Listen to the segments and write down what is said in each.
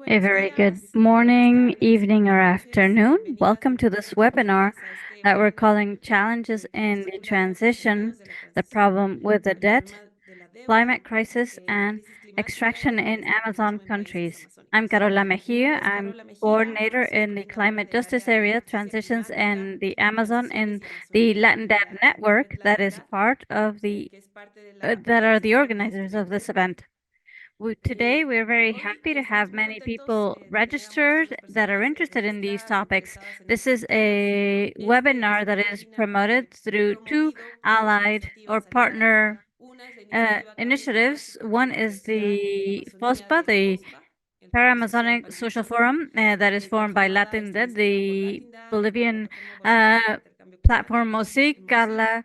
A buenos very good días, buenas morning, tardes, evening, or buenas noches. afternoon. Bienvenidas Welcome y to this webinar bienvenidos a este that we're webinar calling Challenges Políticas in the Secundarias, Transition, Problemas de la the Transición, Problem with the el Debt, problema de la deuda, Climate Crisis, la and crisis climática Extraction y in extractivismo Amazon en países countries. I'm amazónicos. Carola Mi Mejia. nombre es I'm Carola Mejía, coordinator soy in the coordinadora Climate del Justice área de Area, justicia Transitions climática in the en las Amazon, in ciudades the amazónicas Latin de Debt la red Network that is LATNDAD, part of the que es parte de that la are the organización de este organizers of this evento. event. Today, we're very Hoy happy to have estamos muy many contentos people de tener a muchísimas registered that are personas interested in these registradas, topics. interesadas en This estos is temas. a Este es webinar un that is webinar promoted through two promovido por dos allied or iniciativas aliadas. partner Una es la iniciativa Cambio initiatives. Climático de la One is Universidad de the Amazonía FOSPA, del the FOSPA, el Foro Social Para-Amazonic Social Pan-Amazónico, Forum, that is formed by conformada Latin esta Debt, iniciativa por the LATINDAD, la Bolivian Plataforma Boliviana de uh, Intercambio platform Climático, MOSIC, MOSIC, Carla,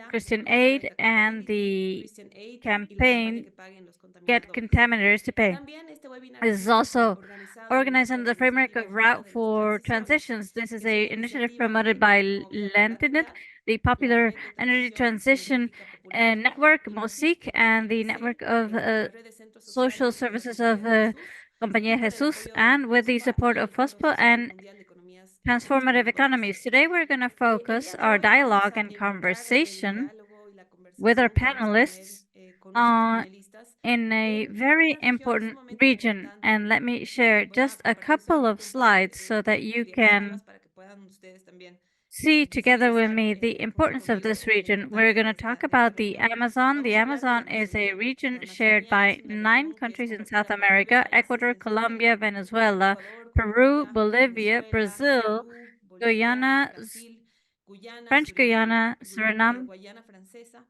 Christian Aid, Alerta and Capitality, the Christian Aid y la campaña campaign que paguen los Get contaminadores. Contaminators to Pay. También este webinar This is es also organizado en el organized marco under de la the framework iniciativa of Ruta Route de las for Transiciones, Transitions. This is que es a una initiative iniciativa promoted que by promovida por Lantinet, LATINDAD, the la Popular Red de Energy Transición Transition Energética Popular Network, y MOSIC, Pacífica, and the RTC, network of la Red de Centros social Sociales de la services of Compañía de Jesús y Compañía con el Jesus, apoyo de and with the FOSPA support y of el Foro FOSPO Social and Mundial de Economías Transformative Sustentables. Economies. Today, we're going to El focus día de our hoy vamos dialogue a and enfocar el conversation diálogo y la with our conversación que vamos a tener panelists con nuestros uh, panelistas in a en very una región important sumamente region. importante. And let me share Voy a just a compartir couple of solamente un par slides so that you can direccionarlas para que puedan ustedes también see together with visualizar me the junto importance of conmigo this la region. We're importancia going to talk de esta about the región. Amazon. The Vamos a hablar de la Amazon is a Amazonía. region La shared Amazonía by es una 9 región que es countries in South compartida por 9 America: países Ecuador, en Sudamérica: Colombia, Venezuela, Ecuador, Peru, Colombia, Bolivia, Venezuela, Brazil, Perú, Bolivia, Guyana, Brasil, Guyana, French Surinam, Guyana, Suriname, Guayana Francesa.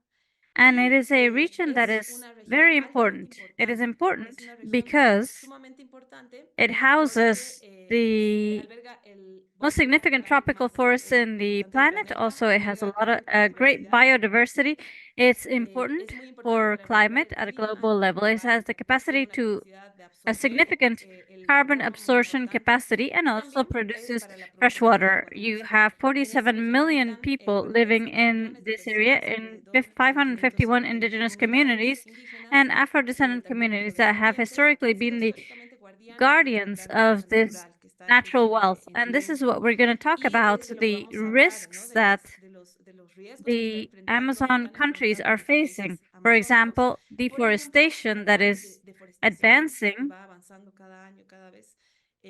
and it Y is a region that es is una región very altamente important. It is importante. Es important una región because sumamente importante it porque houses the alberga el most bosque significant tropical tropical más forests in the importante del planet. planeta, Also, it has a alberga lot of alta great biodiversidad, biodiversity. It's important es muy importante for para regular climate el at a clima global y level. It mejorar has the tiene capacity una to capacidad de a absorber significant el carbon carbono muy absorption importante capacity and y also también es produces para la fresh producción de water. agua You dulce. have En esta 47 región million habitan people living 45 in millones de this area personas in alrededor de 551 571 indigenous comunidades communities and indígenas, Afro-descendant también communities that have afrodescendientes, historically que han sido been the históricamente guardianes de esta guardians gran of riqueza this natural que está natural justamente wealth. And this is enfrente. what we're going to talk Y about, es de lo que the vamos a hablar, ¿no? risks that de los riesgos que está the enfrentando, Amazon están countries enfrentando are los facing. países For amazónicos. example, Por ejemplo, deforestation la that gran is deforestación que advancing va avanzando cada año, cada vez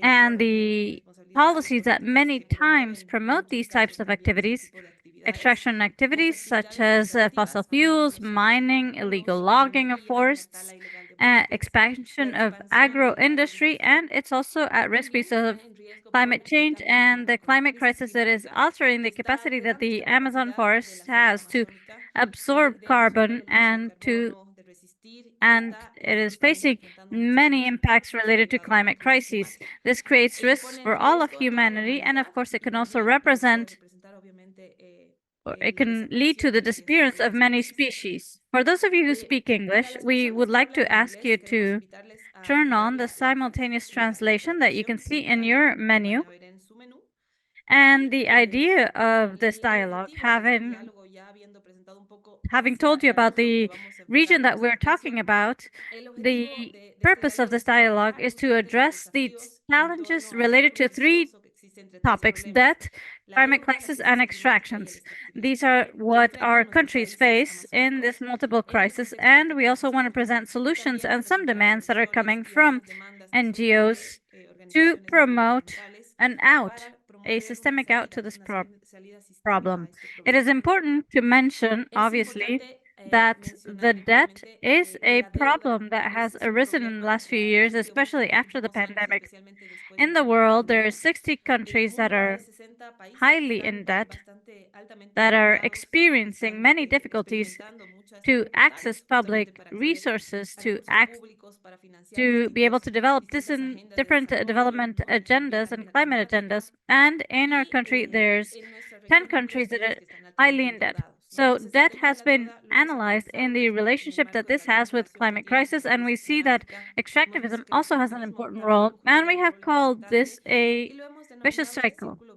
and corre the responsabilidades policies that políticas many que times promueven en promote muchos these types casos of también este activities, tipo de actividades. extraction Las activities such actividades as fossil extractivas como fuels, los ingresos de mining, illegal hidrocarburos, la logging of minería, la tala forests, ilegal de bosques, la expansion of expansión agro de la industry, and agroindustria, it's also at risk también because of están en riesgo climate por el change cambio and the climático. La climate crisis crisis that is climática altering the está capacity that quebrando the esta Amazon capacidad de forest la selva has to amazónica absorb de absorber carbon el dióxido de carbono, de resistir y and está it is justamente facing enfrentando muchos many riesgos impacts related to derivados de la climate crisis crises. climática. This creates Ello risks pone en for all of riesgo a toda la humanity, and of humanidad course, it y can also también puede represent representar obviamente or it la can lead to desaparición the de disappearance of varias many especies. species. For those of you who speak Para English, las we personas would que like hablan to ask inglés, you queremos to invitarles a turn on the activar simultaneous la translation that you can traducción see in simultánea your que van menu. a ver en su menú. And Y the idea of this el dialogue, objetivo de este diálogo, ya habiendo presentado un poco having hacia told you la about región que the vamos a region that enfocarnos en we're atención, talking about, el objetivo the de este purpose of diálogo this es dialogue trabajar is to justamente los address the desafíos en challenges torno al related círculo to three vicioso que existe entre tres topics: problemas: debt, la climate deuda, la crisis, crisis and climática y el extractions. These extractivismo, are que what enfrentan our nuestros countries países face in this amazónicos multiple en el crisis, contexto de and esta we also crisis want to climática, present y solutions también and some presentar demands that are soluciones coming y from algunas demandas también de NGOs to organizaciones no promote gubernamentales an out, para a promover una systemic out salida, to this salida sistémica a problem. este It is problema. important to mention, Es obviously, importante that the mencionar debt efectivamente is que a la deuda problem that has es un arisen in the problema last few que ha years, surgido mucho especially en los after the últimos años, pandemic. especialmente después In de the la world, there are pandemia. 60 En el countries that mundo hay are 60 países que highly están in debt, bastante altamente that are endeudados, que experiencing están many difficulties experimentando muchas to access dificultades justamente public para acceder resources, a recursos públicos, para financiar to be able to develop distintas agendas de different desarrollo, development ¿no? En la agendas and agenda climate climática. agendas. And in our Y country, there's en nuestra 10 región hay muchos countries that are países que están highly altamente in debt. endeudados, ¿no? So Entonces, el debt tema de has la been deuda lo hemos analyzed in the analizado en el relationship that marco de this la gran has with relación que climate tiene crisis, entre and we crisis see that climática, extractivism also has an extractivismo, important role, también and juega we un have rol called this importante, a y lo hemos vicious denominado el cycle. círculo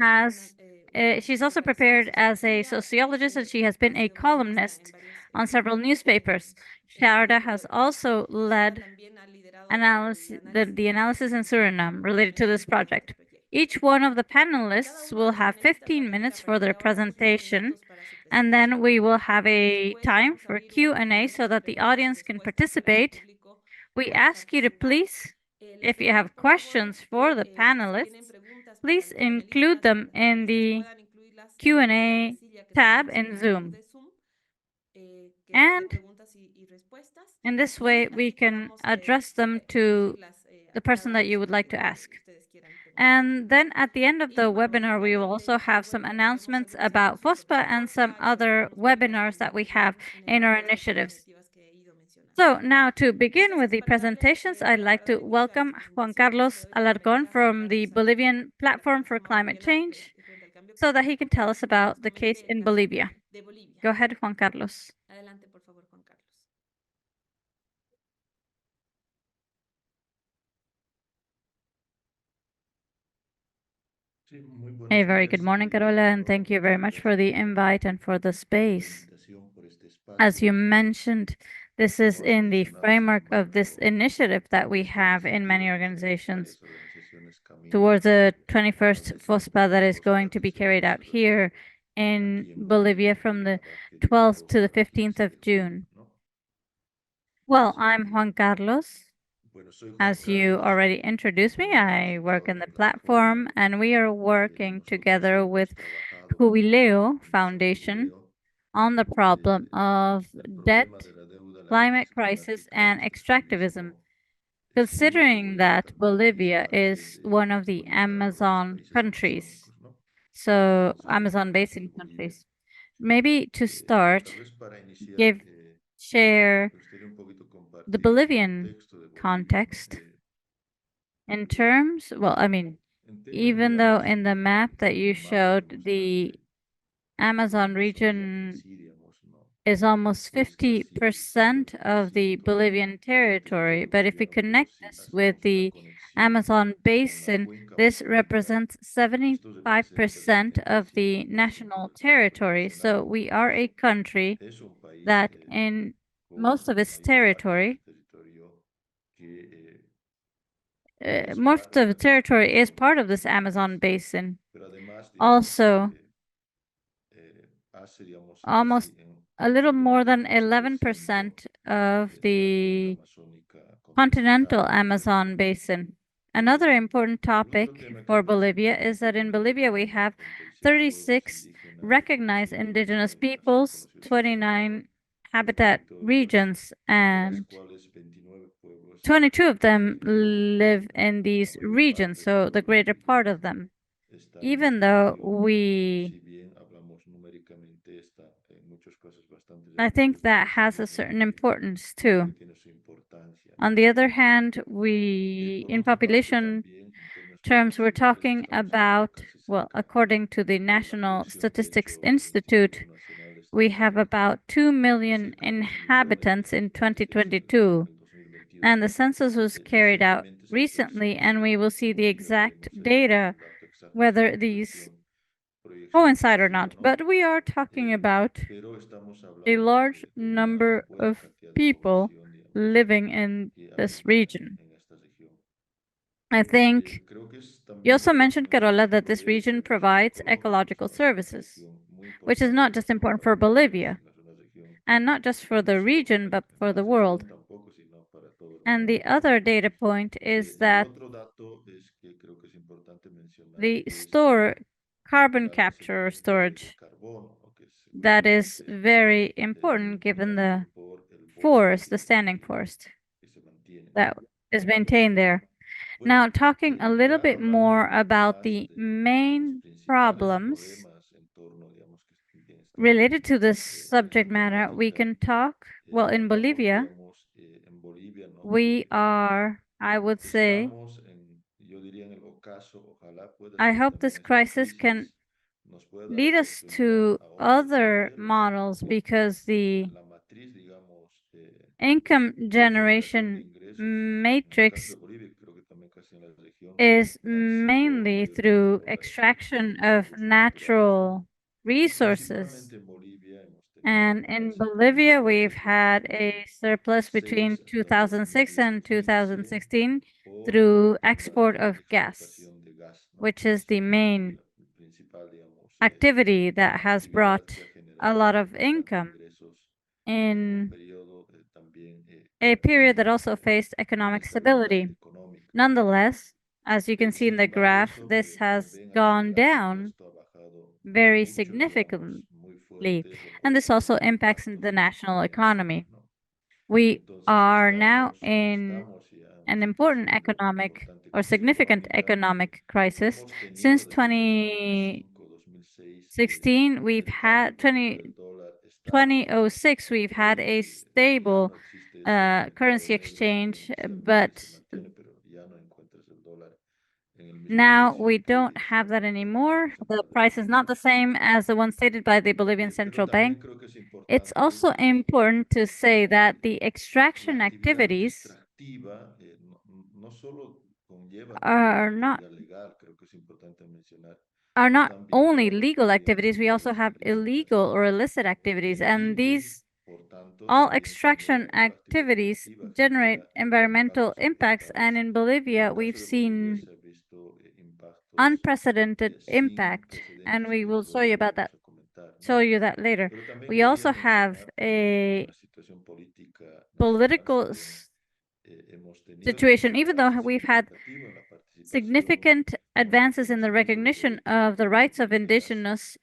has she's also prepared as a sociologist, and she has been a columnist on several newspapers. Sharda has also led ella también ha liderado el analysis, the análisis analysis in Suriname related to this project. Each one of the panelists uno de will los have panelistas va a 15 tener minutes for their alrededor de 15 presentation, minutos para su and then presentación. we will have a Después time vamos a for abrir una Q&A ronda so de that the preguntas y audience can respuestas para que el participate. público We pueda ask you to participar. please, Les if you pedimos have por favor questions for the que si tienen panelists, preguntas para please los include panelistas, them los in panelistas the puedan incluirlas en la Q&A casilla que tab tenemos en in el menú Zoom. de Zoom, que es de And preguntas y respuestas. in this way, Y we así can podamos address them to dirigirlas the a cada person that you would persona like to que ask. ustedes quieran preguntar. And then at the end of Y the bueno, webinar, we will finalmente, also have some bueno, ya tenemos announcements algunos about anuncios sobre FOSPA los and some workshops, other algunos temas webinars that we have en el in our marco de estas initiatives. iniciativas que he ido mencionando. So now to begin with Entonces, the para presentations, I'd like para to dar inicio a welcome esta Juan presentación, le Carlos doy la Alarcón bienvenida a Juan from the Carlos Alarcón, Bolivian de la Platform for Plataforma Climate Boliviana Change, Frente al Cambio so that he can tell us Climático, about the case justamente el in caso Bolivia. de Bolivia. Go ahead, Juan Carlos. Adelante, por favor, Juan Carlos. Sí, muy A buenos very good días, morning, Carola, and Carola. thank you very much Muchas for the gracias invite and for the por la space. invitación, por este As you espacio. mentioned, this is Como has in the mencionado, se framework of this enmarca initiative that we esta have in many iniciativa que tenemos organizations varias organizaciones camino towards the al 21st FOSPA that is going to be carried out here in aquí en Bolivia Bolivia from y the el Parque 12th to the Tabosa y 15th of Extractivismo, June. ¿no? Well, Así I'm que, Juan Carlos. bueno, soy Juan As you Carlos, already introduced me, I representado work de in la the platform, plataforma. and we are working Nosotros together hemos with trabajado Jubileo Fundación Foundation Jubileo on the problem of el debt, problema de la deuda, la climate crisis crisis, climática y and el extractivism. extractivismo, siendo Considering Bolivia that también es Bolivia parte is one of the o está uno de los Amazon países countries, amazónicos, ¿no? so Entonces, bueno, en el Amazon caso de basin Bolivia, countries. Maybe to start, tal vez para iniciar, give share me gustaría un poquito the compartir el Bolivian contexto de Bolivia, ¿no? context in terms, well, I mean, En temas, even though digamos, in the map that you de macro, showed, demostrar the que la Amazon Amazonía en region sí, digamos, no, is almost no es casi el 50% of the 50% Bolivian del territory. territorio But if we boliviano, pero connect sí this with hacemos una the conexión Amazon con la basin, cuenca this amazónica. represents Esto representa el 75% of the 75% national del territorio territory. So nacional. we are a country Es un país that in con most of its mayor parte de territory, su territorio que most está of en the el Amazon territory is part of basin, this Amazon basin. pero además, digamos, Also, hace, digamos, almost casi en a little more than 80% 11% of de la cuenca the amazónica continental continental. Amazon basin. Another important El otro topic tema que for me gustaría Bolivia is that compartir, in bueno, Bolivia we tenemos have 36 pueblos 36 indígenas recognized reconocidos como indigenous hábitats peoples, reconocidos como 29 por habitat territorios, regions, de las and cuales 29 pueblos 22 of them región, live in la these mayor regions, parte de estos so the pueblos greater part indígenas of them. están en Even esta though región, we, si bien hablamos numéricamente, está en muchas cosas bastante I lejos think del that país has a indígena certain importance que too. tiene su importancia, On ¿no? the other hand, we, Por in otra parte, population también en términos terms, we're poblacionales talking estamos hablando about, casi well, cerca according to the de la National proyección que ha Statistics hecho el Institute, Instituto Nacional, we estamos have hablando about 2 de million cerca de 2 millones de inhabitants in habitantes en 2022. el 2021. And the census was carried out Recientemente se recently, and we perfeccionó, will see the ya exact tenemos data, el dato exacto de whether esta these proyección coincide or reciba, not. ¿no? But we are talking about Pero estamos a hablando large de una number buena of cantidad de people población, digamos, living in que this habita region. en esta región. I think Creo que es you también also mentioned, Carola, that this proveer region servicios provides ecológicos, ecological ¿no? Es una services, región muy which is importante not no just solo important para for el país, Bolivia, sino es una región and not just for no the solo region, para but for la the world. región tampoco, sino para todo el And the mundo, ¿no? other data point is Y el that otro dato es que creo que es importante mencionar, the es carbon el capture or almacenamiento de storage, carbono, ¿no? Que es that is seguramente very important given importante the por el bosque forest, the standing forest que se mantiene, ¿no? that is maintained there. Bueno, Now, talking a little ya bit hablando un more poquito about más the de los main principales problems problemas en torno, digamos, que tiene esta related to this crisis subject matter, we climática, can talk, well, in hablamos, Bolivia, digamos, en Bolivia, ¿no? we are, I would say, Estamos en, yo diría en el ocaso, ojalá pueda I ser hope también this esta crisis can crisis nos puede dar lead us oportunidad to a otros other modelos, ¿no? models because the La matriz, digamos, income de generación de generation ingresos, en el caso de matrix Bolivia, creo que también casi en la región, is han sido mainly mayormente through por la extracción extraction de of hidrocarburos naturales, ¿no? natural resources. Principalmente en Bolivia hemos tenido And in ganancias muy Bolivia, we've fuertes desde had a surplus between 2006 hasta el 2006 and 2015 2016 por through la export of gas. explotación de gas ¿no? which is the main El principal, digamos, activity that has actividad brought que ha a generado lot of importantes income ingresos en un in periodo también a period that de also faced economic inestabilidad stability. económica, ¿no? Nonetheless, as you can see in Sin the embargo, graph, eso, this como has ven ahí en el gone gráfico, down esto ha bajado very mucho, digamos, muy significantly. fuerte, lo And cual this tiene also un impacts impacto the en la national economía nacional, economy. ¿no? We Entonces are now in estamos ya en una an important situación de economic importante or crisis significant económica. economic crisis. Hemos tenido Since desde el 2005-2006 2016, we've had estabilidad del dólar estable, ¿no? 2006, we've had a Ya stable no existe ese mercado currency negro, si bien exchange, oficialmente se but mantiene, pero ya no encuentras el dólar en el mismo now precio we que don't have estaba that cuando anymore. The representaba el price is dólar, not ¿no? the same as the one stated by the Bolivian Pero Central también Bank. creo que es It's importante also important to say that the la extraction actividad activities extractiva no solo conlleva también are not actividad legal, creo que es importante mencionar, are not están only vinculadas legal también a activities, we also actividades have ilícitas, illegal ¿no? or illicit activities. And Y these por tanto all también extraction genera, ¿no? La actividad activities extractiva generate genera environmental impactos impacts. And ambientales. in En el Bolivia, we've caso de Bolivia seen se ha visto impactos unprecedented sin impact, and precedentes we que will show luego you about vamos that, a comentar, show ¿no? you that later. Pero también We quería also have mencionar a una situación política nacional, si political bien hemos tenido, digamos, situation, un even though avance we've had significativo en la participación significant o en el advances in the reconocimiento de recognition derechos of the rights of indigenous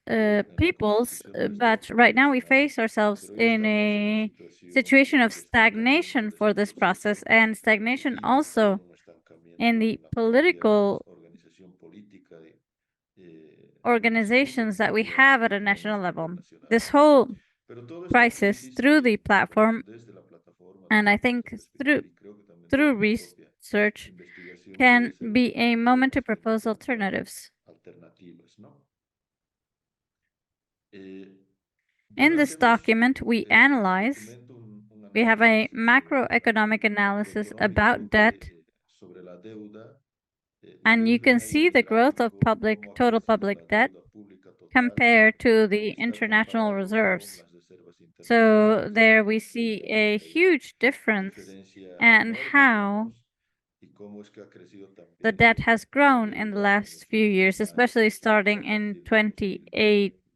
en la peoples, Constitución de nuestro but right now we país, ¿no? face ourselves Pero hoy in estamos en una a situación situation of de estancamiento stagnation de for este this process proceso and stagnation y también also un in estancamiento the en la propia political organización política de disputa organizations that we territorial have at a a national nuestro nivel level. nacional, This ¿no? whole Pero toda esta crisis crisis, through the platform, desde la plataforma, and I desde nuestra think perspectiva y creo que también through desde la propia research, investigación, puede can ser un be a momento moment to hasta de propose plantear alternatives. alternativas, ¿no? Eh, In bueno, this hacemos document, we en el analyze, documento un we have a análisis macroeconomic analysis macroeconómico about que debt, sobre la deuda, and ustedes you ven can ahí en see el the growth of gráfico cómo ha total crecido la public debt deuda pública total, compared to the está international comparado con reserves. las reservas So internacionales, there we donde see ven a que hay una huge difference diferencia and enorme, how digamos, y cómo es que ha crecido the también debt has la grown in the deuda en last los few últimos years, años, especially especialmente starting a in partir del 2018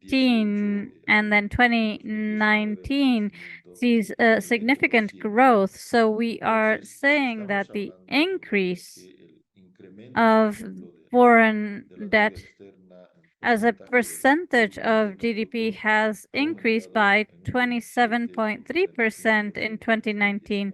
2018 and then al 2019, el 2019 crecimiento sees del a significant 20%, ¿no? growth. So we are Entonces, saying estamos that the hablando de que increase el incremento, por of ejemplo, foreign de la deuda debt externa en as a porcentaje del percentage Producto of Interno GDP Bruto has ha increased aumentado by en un 27.3% in 27.35% en 2019, 2019,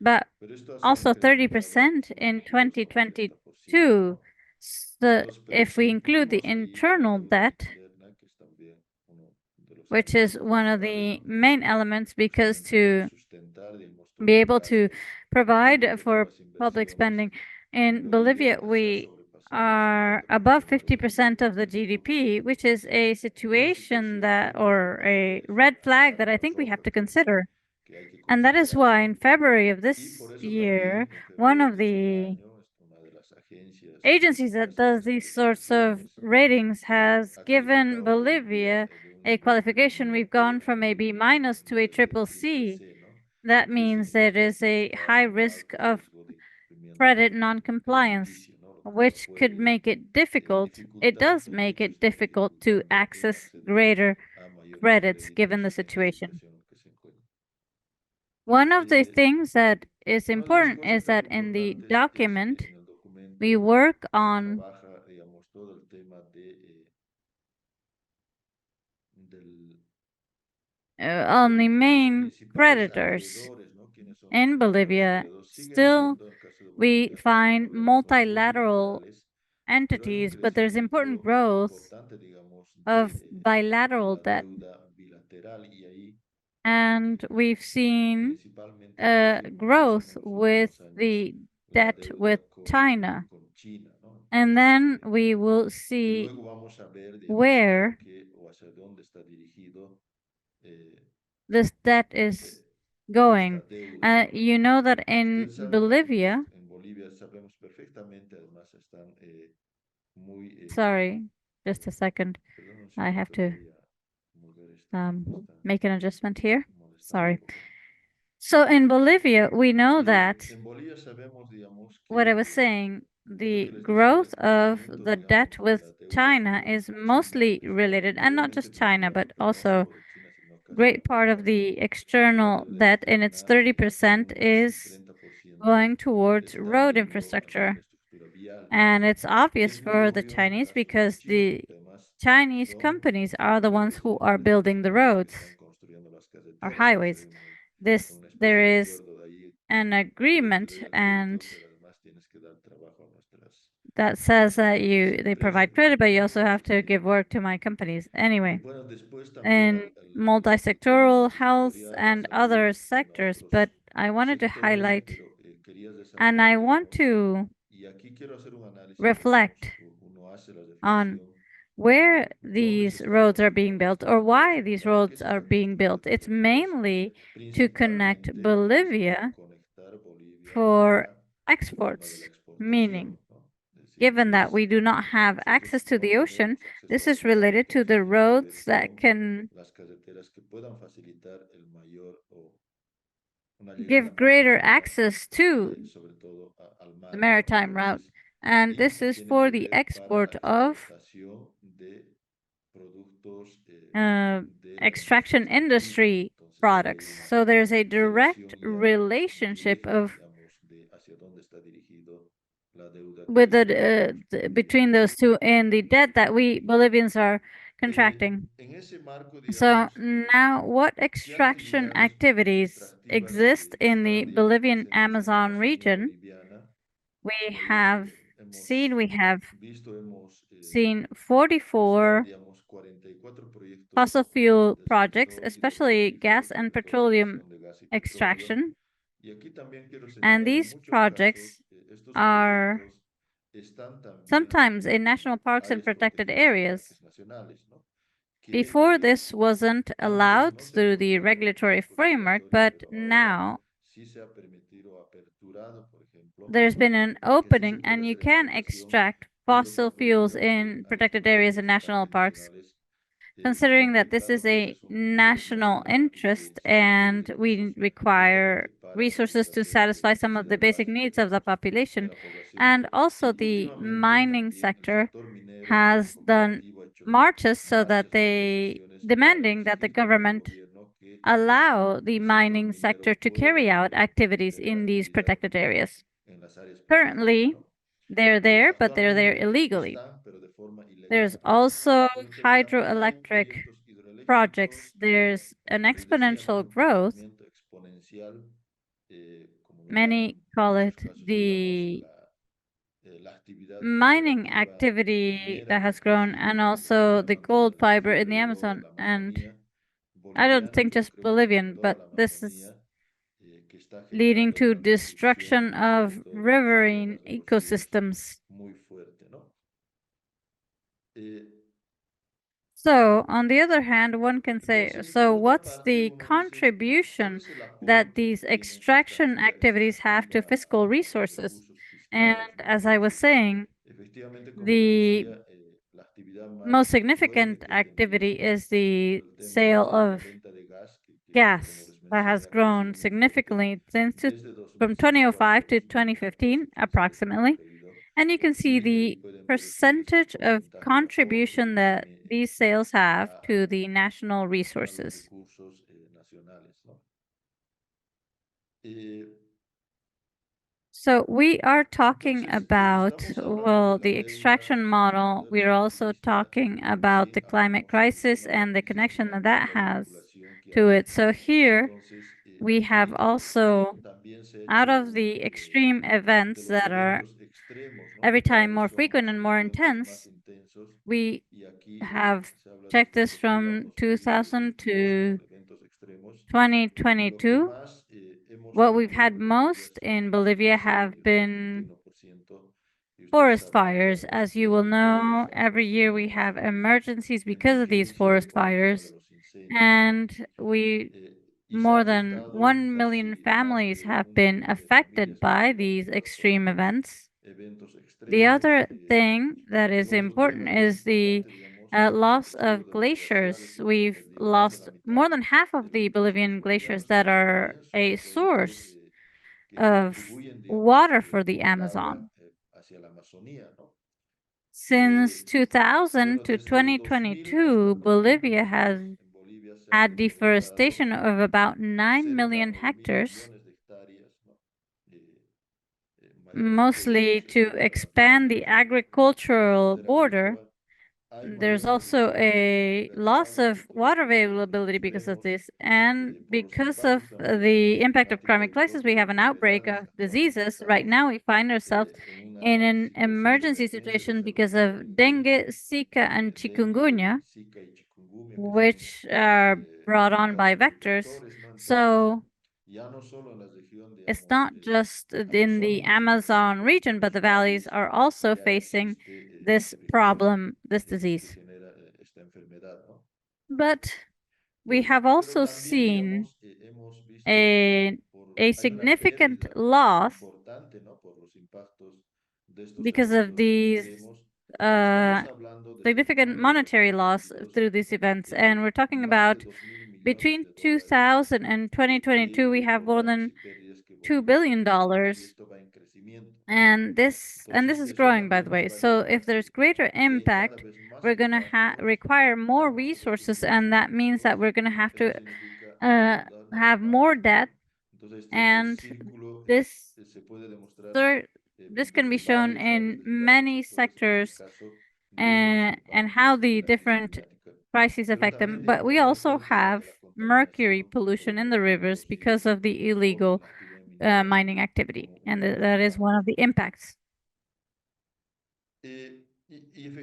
but pero esto se ha also incrementado 30% un in 22,80%, 2022. ¿no? So Entonces, pero if si we include the incluimos ahí la internal deuda debt, externa, que es también uno de los which is elementos one of principales, the ¿no? main elements, because Justamente para to sustentar, digamos, be todo el able to gasto provide público, for todas las public inversiones, spending. In Bolivia Bolivia, se ha we sobrepasado el are above 50% 50% of the del Producto GDP, which Interno is Bruto, a una situation situación que that, hemos or tenido que a es red flag that I una think we have roja to consider. que hay que And that is considerar, why ¿no? in February of Y por this eso year, también en one febrero of de este the año, una de las agencias agencies que that hacen does estas these sorts of evaluaciones ratings has ha given calificado a Bolivia Bolivia de un a nivel qualification. We've gone migratorio from a B negativo a minus un to a nivel de triple triple C. C, ¿no? That ¿Qué means there significa? is Que a está high en un risk alto of riesgo de incumplimiento credit non-compliance, crediticio, ¿no? Lo cual which could puede make it difficult. It dificultar, does podría make incluso it estar difficult to dificultando el access acceder greater a mayores credits given the créditos en la situation. situación en que se encuentra. One of the Eh, things that is una de las important cosas is también that in the importantes es document, en el we documento work se on trabaja, digamos, todo el tema del, on the de los main principales creditors. acreedores, ¿no? ¿Quiénes son los In principales Bolivia, acreedores? Siguen still siendo, en el caso de we Bolivia, find organismos multilateral multilaterales, pero hay un entities, but there's important crecimiento growth importante, digamos, of de bilateral la debt. deuda bilateral y ahí And we've seen principalmente crece muchísimo growth en los with últimos años the la debt with deuda China. con China, ¿no? And Entonces, then we will y see luego vamos a ver, digamos, por where qué o hacia dónde está dirigido eh, this debt eh, is esta going. deuda, ¿no? You know that in Ustedes saben, Bolivia, en Bolivia sabemos perfectamente, además están muy, sorry, just a second, perdón un I segundo have que to voy a mover esta, está make an adjustment here. molestando un Sorry. poco. So in Bolivia, we know that En Bolivia sabemos, digamos, what I que was saying, the que les decía, growth este of incremento, the digamos, debt de with la deuda China is con China, mostly related, and not mayormente just China, but financiada, pero no also solo por China, sino casi great por part todos of lados, the la external deuda debt in its externa en 30% un más del is 30% going towards está road yendo a la infrastructure. infraestructura vial, ¿no? And it's Y obvious es muy for the obvio en el Chinese caso de because China, the porque además Chinese son companies sus are the ones propias who are empresas building the las que roads están construyendo las or carreteras, por eso hay highways. una especie There de is acuerdo de ahí an de tú agreement le das and crédito, pero además tienes que dar trabajo that says a that nuestras they empresas, provide ¿no? credit, but you also have Entonces, to give work to my companies. Anyway, bueno, después también in al sector multi-sectoral health multisectorial, la and salud, other bueno, a sectors, but otros I wanted to sectores, highlight pero quería and resaltar, I want digamos, to y aquí quiero hacer un análisis, digamos, reflect uno hace la on reflexión where de dónde se these están roads are being construyendo built estas or why carreteras, these para qué roads se are están being construyendo built. estas It's carreteras. mainly to connect Principalmente es para Bolivia conectar Bolivia for a el tema de la exports, meaning exportación, ¿no? Es decir, given that we do not have access nosotros to no the ocean, tenemos acceso this al is mar, related to entonces the tiene que ver roads that con can las carreteras que puedan facilitar el mayor o una llegada give más greater segura, access to sobre todo al the mar, ¿no? maritime route. Entonces, And y this is tiene for que the ver para export la of exportación de productos uh, de la industria extraction extractiva. industry Entonces ahí hay products. una So there's a direct relación ya muy relationship directa, of digamos, de hacia dónde está dirigido la deuda with que nosotros between those two and the debt that we Bolivians are contracting. En ese marco, So digamos, now, what ¿qué extraction actividades activities extractivas exist in the están, digamos, Bolivian presentes en la Amazon Amazonía region? boliviana? We Ahí have we have hemos seen están, 44 digamos, 44 proyectos fossil fuel del projects, sector especially hidrocarburífero, gas and sobre todo petroleum extracción de gas y petróleo. extraction. Y aquí también quiero And señalar, en these muchos projects casos, estos are proyectos están también sometimes in national en parks and áreas protected protegidas en areas. parques nacionales, ¿no? Que Before, this wasn't antes allowed no se through the podía por regulatory marco framework, regulatorio, but pero ahora now sí se ha permitido, aperturado, por ejemplo, there's been an que sí se opening puede and you hacer can explotación extract de fossil fuels hidrocarburíferos in en áreas protected areas and protegidas en national parques parks, nacionales, considering that this is contemplando que ese a es un interés national nacional y que interest se requiere and we recursos require justamente para resources to satisfacer satisfy some of the necesidades basic básicas, needs of the digamos, de population. la población. And also, Y the últimamente mining también el sector sector minero has done cooperativo ha hecho marches so that marchas, they movilizaciones para demanding that the exigir también al government gobierno que allow the el sector mining sector minero to pueda carry out activities tener in these actividad protected areas. en las áreas protegidas, Currently, ¿no? they're there, but they're there Actualmente illegally. están, pero de forma ilegal. There's also Lo interesante, hay hydroelectric proyectos projects. hidroeléctricos, There's an como les decía, ¿no? exponential Un growth. crecimiento exponencial, como lo llaman Many en call muchos it casos, digamos, the la actividad mining operativa activity minera that que has ha grown, crecido, and como lo also the llaman, ¿no? gold En el fiber in the río, Amazon. la And Amazonía I don't boliviana, think yo just creo que en Bolivian, toda but la this is Amazonía, que está leading generando to una destrucción destruction sobre of todo en las riverine cuencas de los ríos ecosystems. muy fuerte, ¿no? Eh, So, on the other hand, one can say, entonces, por so otra what's parte, the uno dice, ¿cuál contribution es el that aporte que these tiene esta extraction actividad activities have to extractiva fiscal a los resources? recursos And fiscales, ¿no? as I was Porque saying, efectivamente, como lo the decía, la actividad most más fuerte significant que activity tenemos is por the el tema sale de la of venta de gas, como gas les that has mencioné, ha grown crecido muy fuerte significantly since desde from 2005 hasta 2005 to 2014, 2015, fíjense lo que ha approximately. caído. And you can see Y ahí the pueden ver ustedes el percentage of porcentaje de aporte que contribution that tiene these sales have to a, the national a los resources. recursos nacionales, ¿no? Eh, So we are talking entonces, about, estamos hablando de well, la the deuda extraction desde el punto model. de We're vista also finalista talking about que the climate crisis proporciona and the servicios connection that a that la has población que to hay. it. So here Entonces, we have aquí also, también se ha out hecho of the extreme de events los that are eventos extremos, ¿no? every Que cada time vez more son frequent los and more encuentros más intense, intensos. we Y aquí have se habla de checked estos this que from digamos que desde 2000 2022 to son eventos extremos. Y lo que 2022. más hemos What we've had tenido en Bolivia ha most sido in la Bolivia destrucción have del been 41%. Y ustedes forest sabrán, fires. digamos, As you will que todos know, los every años year we tenemos have emergencies because of these emergencias forest por el tema de fires, los incendios, ¿no? and we Eh, y se ha more than afectado 1 million casi más families de have un been millón de affected familias que han by sido these afectadas por extreme estos events. eventos The extremos. other thing that Y is otro important tema que es is the importante, digamos, el loss deterioro of de los glaciares glaciers. que We've perdió más de lost la mitad more than half de of los the glaciares Bolivian glaciers bolivianos, that que are también son a fuentes source que of contribuyen, digamos, water for the con el agua Amazon. hacia la Amazonía, ¿no? Since 2000 Bueno, to desde el 2000 2022, hasta Bolivia 2022, has en Bolivia se ha had reforestado deforestation of about 9 cerca million de 1.000 hectares, millones de hectáreas, ¿no? Eh, Mayormente, mostly digamos, to expand the en la agricultural frontera border. agrícola. Hay There's mayor also producción a de loss agave of por los water impactos availability because of extremos, this, and por los because of impactos también the impact of climate crisis, we climático-históricos have de an outbreak enfermedades of actuales. diseases. Right Estamos now, we find ourselves en in una an situación de emergency emergencia de situation salud because of pública dengue, entre Zika, and dengue, chikungunya, Zika y chikungunya, que son which are brought on by vectors. vectores, ¿no? Entonces, So ya no solo en la región, it's digamos, not just in the amazónica, sino Amazon también region, but los the valleys valles, are also ya facing existe this este vector problem, this que disease. genera esta enfermedad, ¿no? But we Pero, have pero also también, seen digamos, hemos visto, a, a hay una significant pérdida loss importante, ¿no? Por los impactos de estos because of eventos these extremos. Y uh, estamos hablando desde el significant año monetary loss 2022, through these events. And we're talking más de about 2.000 millones between de dólares 2000 and 2022, we have more por daños than y pérdidas que, bueno, $2 billion. y esto va en crecimiento. And this Entonces, is eso growing, by también the nos way. va a So llevar if there's greater que hay cada impact, vez más we're going to impactos, require more más resources, recursos. and that means that we're going to have Esto to significa uh, endeudarnos have más. more debt. Entonces, este And círculo this se puede demostrar third, this can be desde shown varias áreas, in desde varios many sectores, en este sectors, caso, de los and how impactos the de la crisis different climática. crises Pero affect them. también, But we digamos, no also todo queda have en la mercury contaminación pollution in por the rivers because of the el trabajo en illegal la actividad minera mining activity, como and uno de los that is one of impactos. the impacts. Y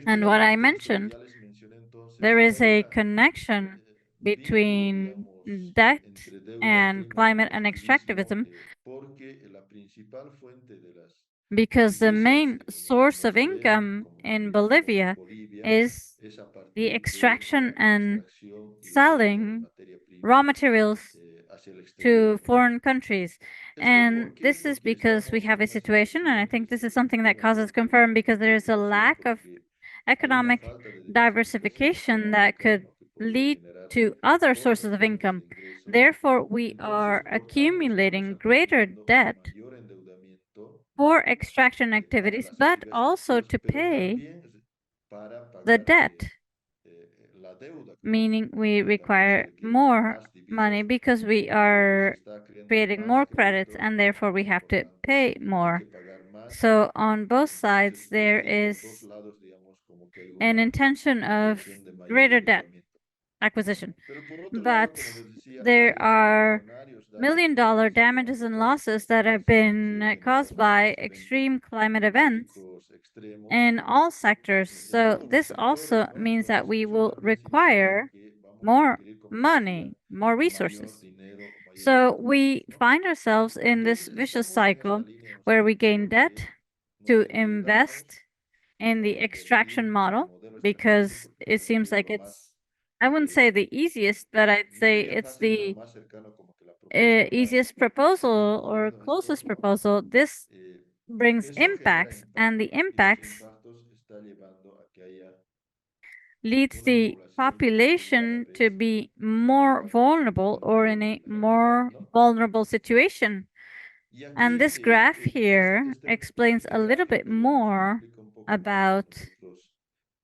And what I efectivamente, esto que mentioned, ya les mencioné entonces, there is hay a una connection vínculo, between digamos, debt entre deuda, and crimen climate y and activismo, extractivism, porque la principal fuente de las because the riquezas main que source nos of ven income como in ricos en Bolivia Bolivia is es a the partir de extraction la and extracción y la venta de selling materia prima raw materials hacia el exterior, to ¿no? foreign countries. Esto And this is porque because we estamos have en a una situation, and I situación think this is something that causes económica concern because there is a inflación, lack of porque hay una economic falta de diversification that económica, could ¿no? Que podría lead generar to other otras sources of fuentes income. de ingresos. Therefore, we Entonces, are por tanto, estamos accumulating greater acumulando debt mayor endeudamiento for extraction para activities, las but actividades also extractivas, to pero pay también para the pagar debt, la deuda, meaning we que también se require requieren more más money divisas because we porque se are está creando creating más more credits crédito and therefore we y have por to tanto pay hay more. que pagar más. So on both sides, Entonces, there de los dos is lados, digamos, como que hay an una intention of intención de mayor greater debt endeudamiento. acquisition. Pero por otro lado, But como les decía, there hay are millonarios daños million-dollar materiales y damages and económicas losses that have been caused generados por by estos eventos extreme climate events climáticos extremos in all sectors. en So todos los this sectores, also ¿no? means that Entonces, we eso will también significa require que vamos a more requerir, como les decía, money, more mayor resources. dinero, mayores So we recursos, ¿no? find ourselves in this Entonces, vicious estamos en esta cycle línea, ¿no es where we cierto?, gain debt que nos to endeudamos invest in the para invertir extraction en el model modelo because extractivo, porque it eso seems sería like lo más, I wouldn't say the easiest, but I'd no say diría it's fácil, pero the más cercano como que la propuesta easiest más proposal or recomendable en closest entorno, ¿no? proposal. This Eh, brings Eso genera impacts, and the impactos y los impacts impactos está llevando a que haya leads una the población cada population to vez be more vulnerable or in a vulnerabilidad, more ¿no? vulnerable situation. Y And aquí, this graph quizás here explains este a little bit gráfico, digamos, nos more explica un poco lo que about nosotros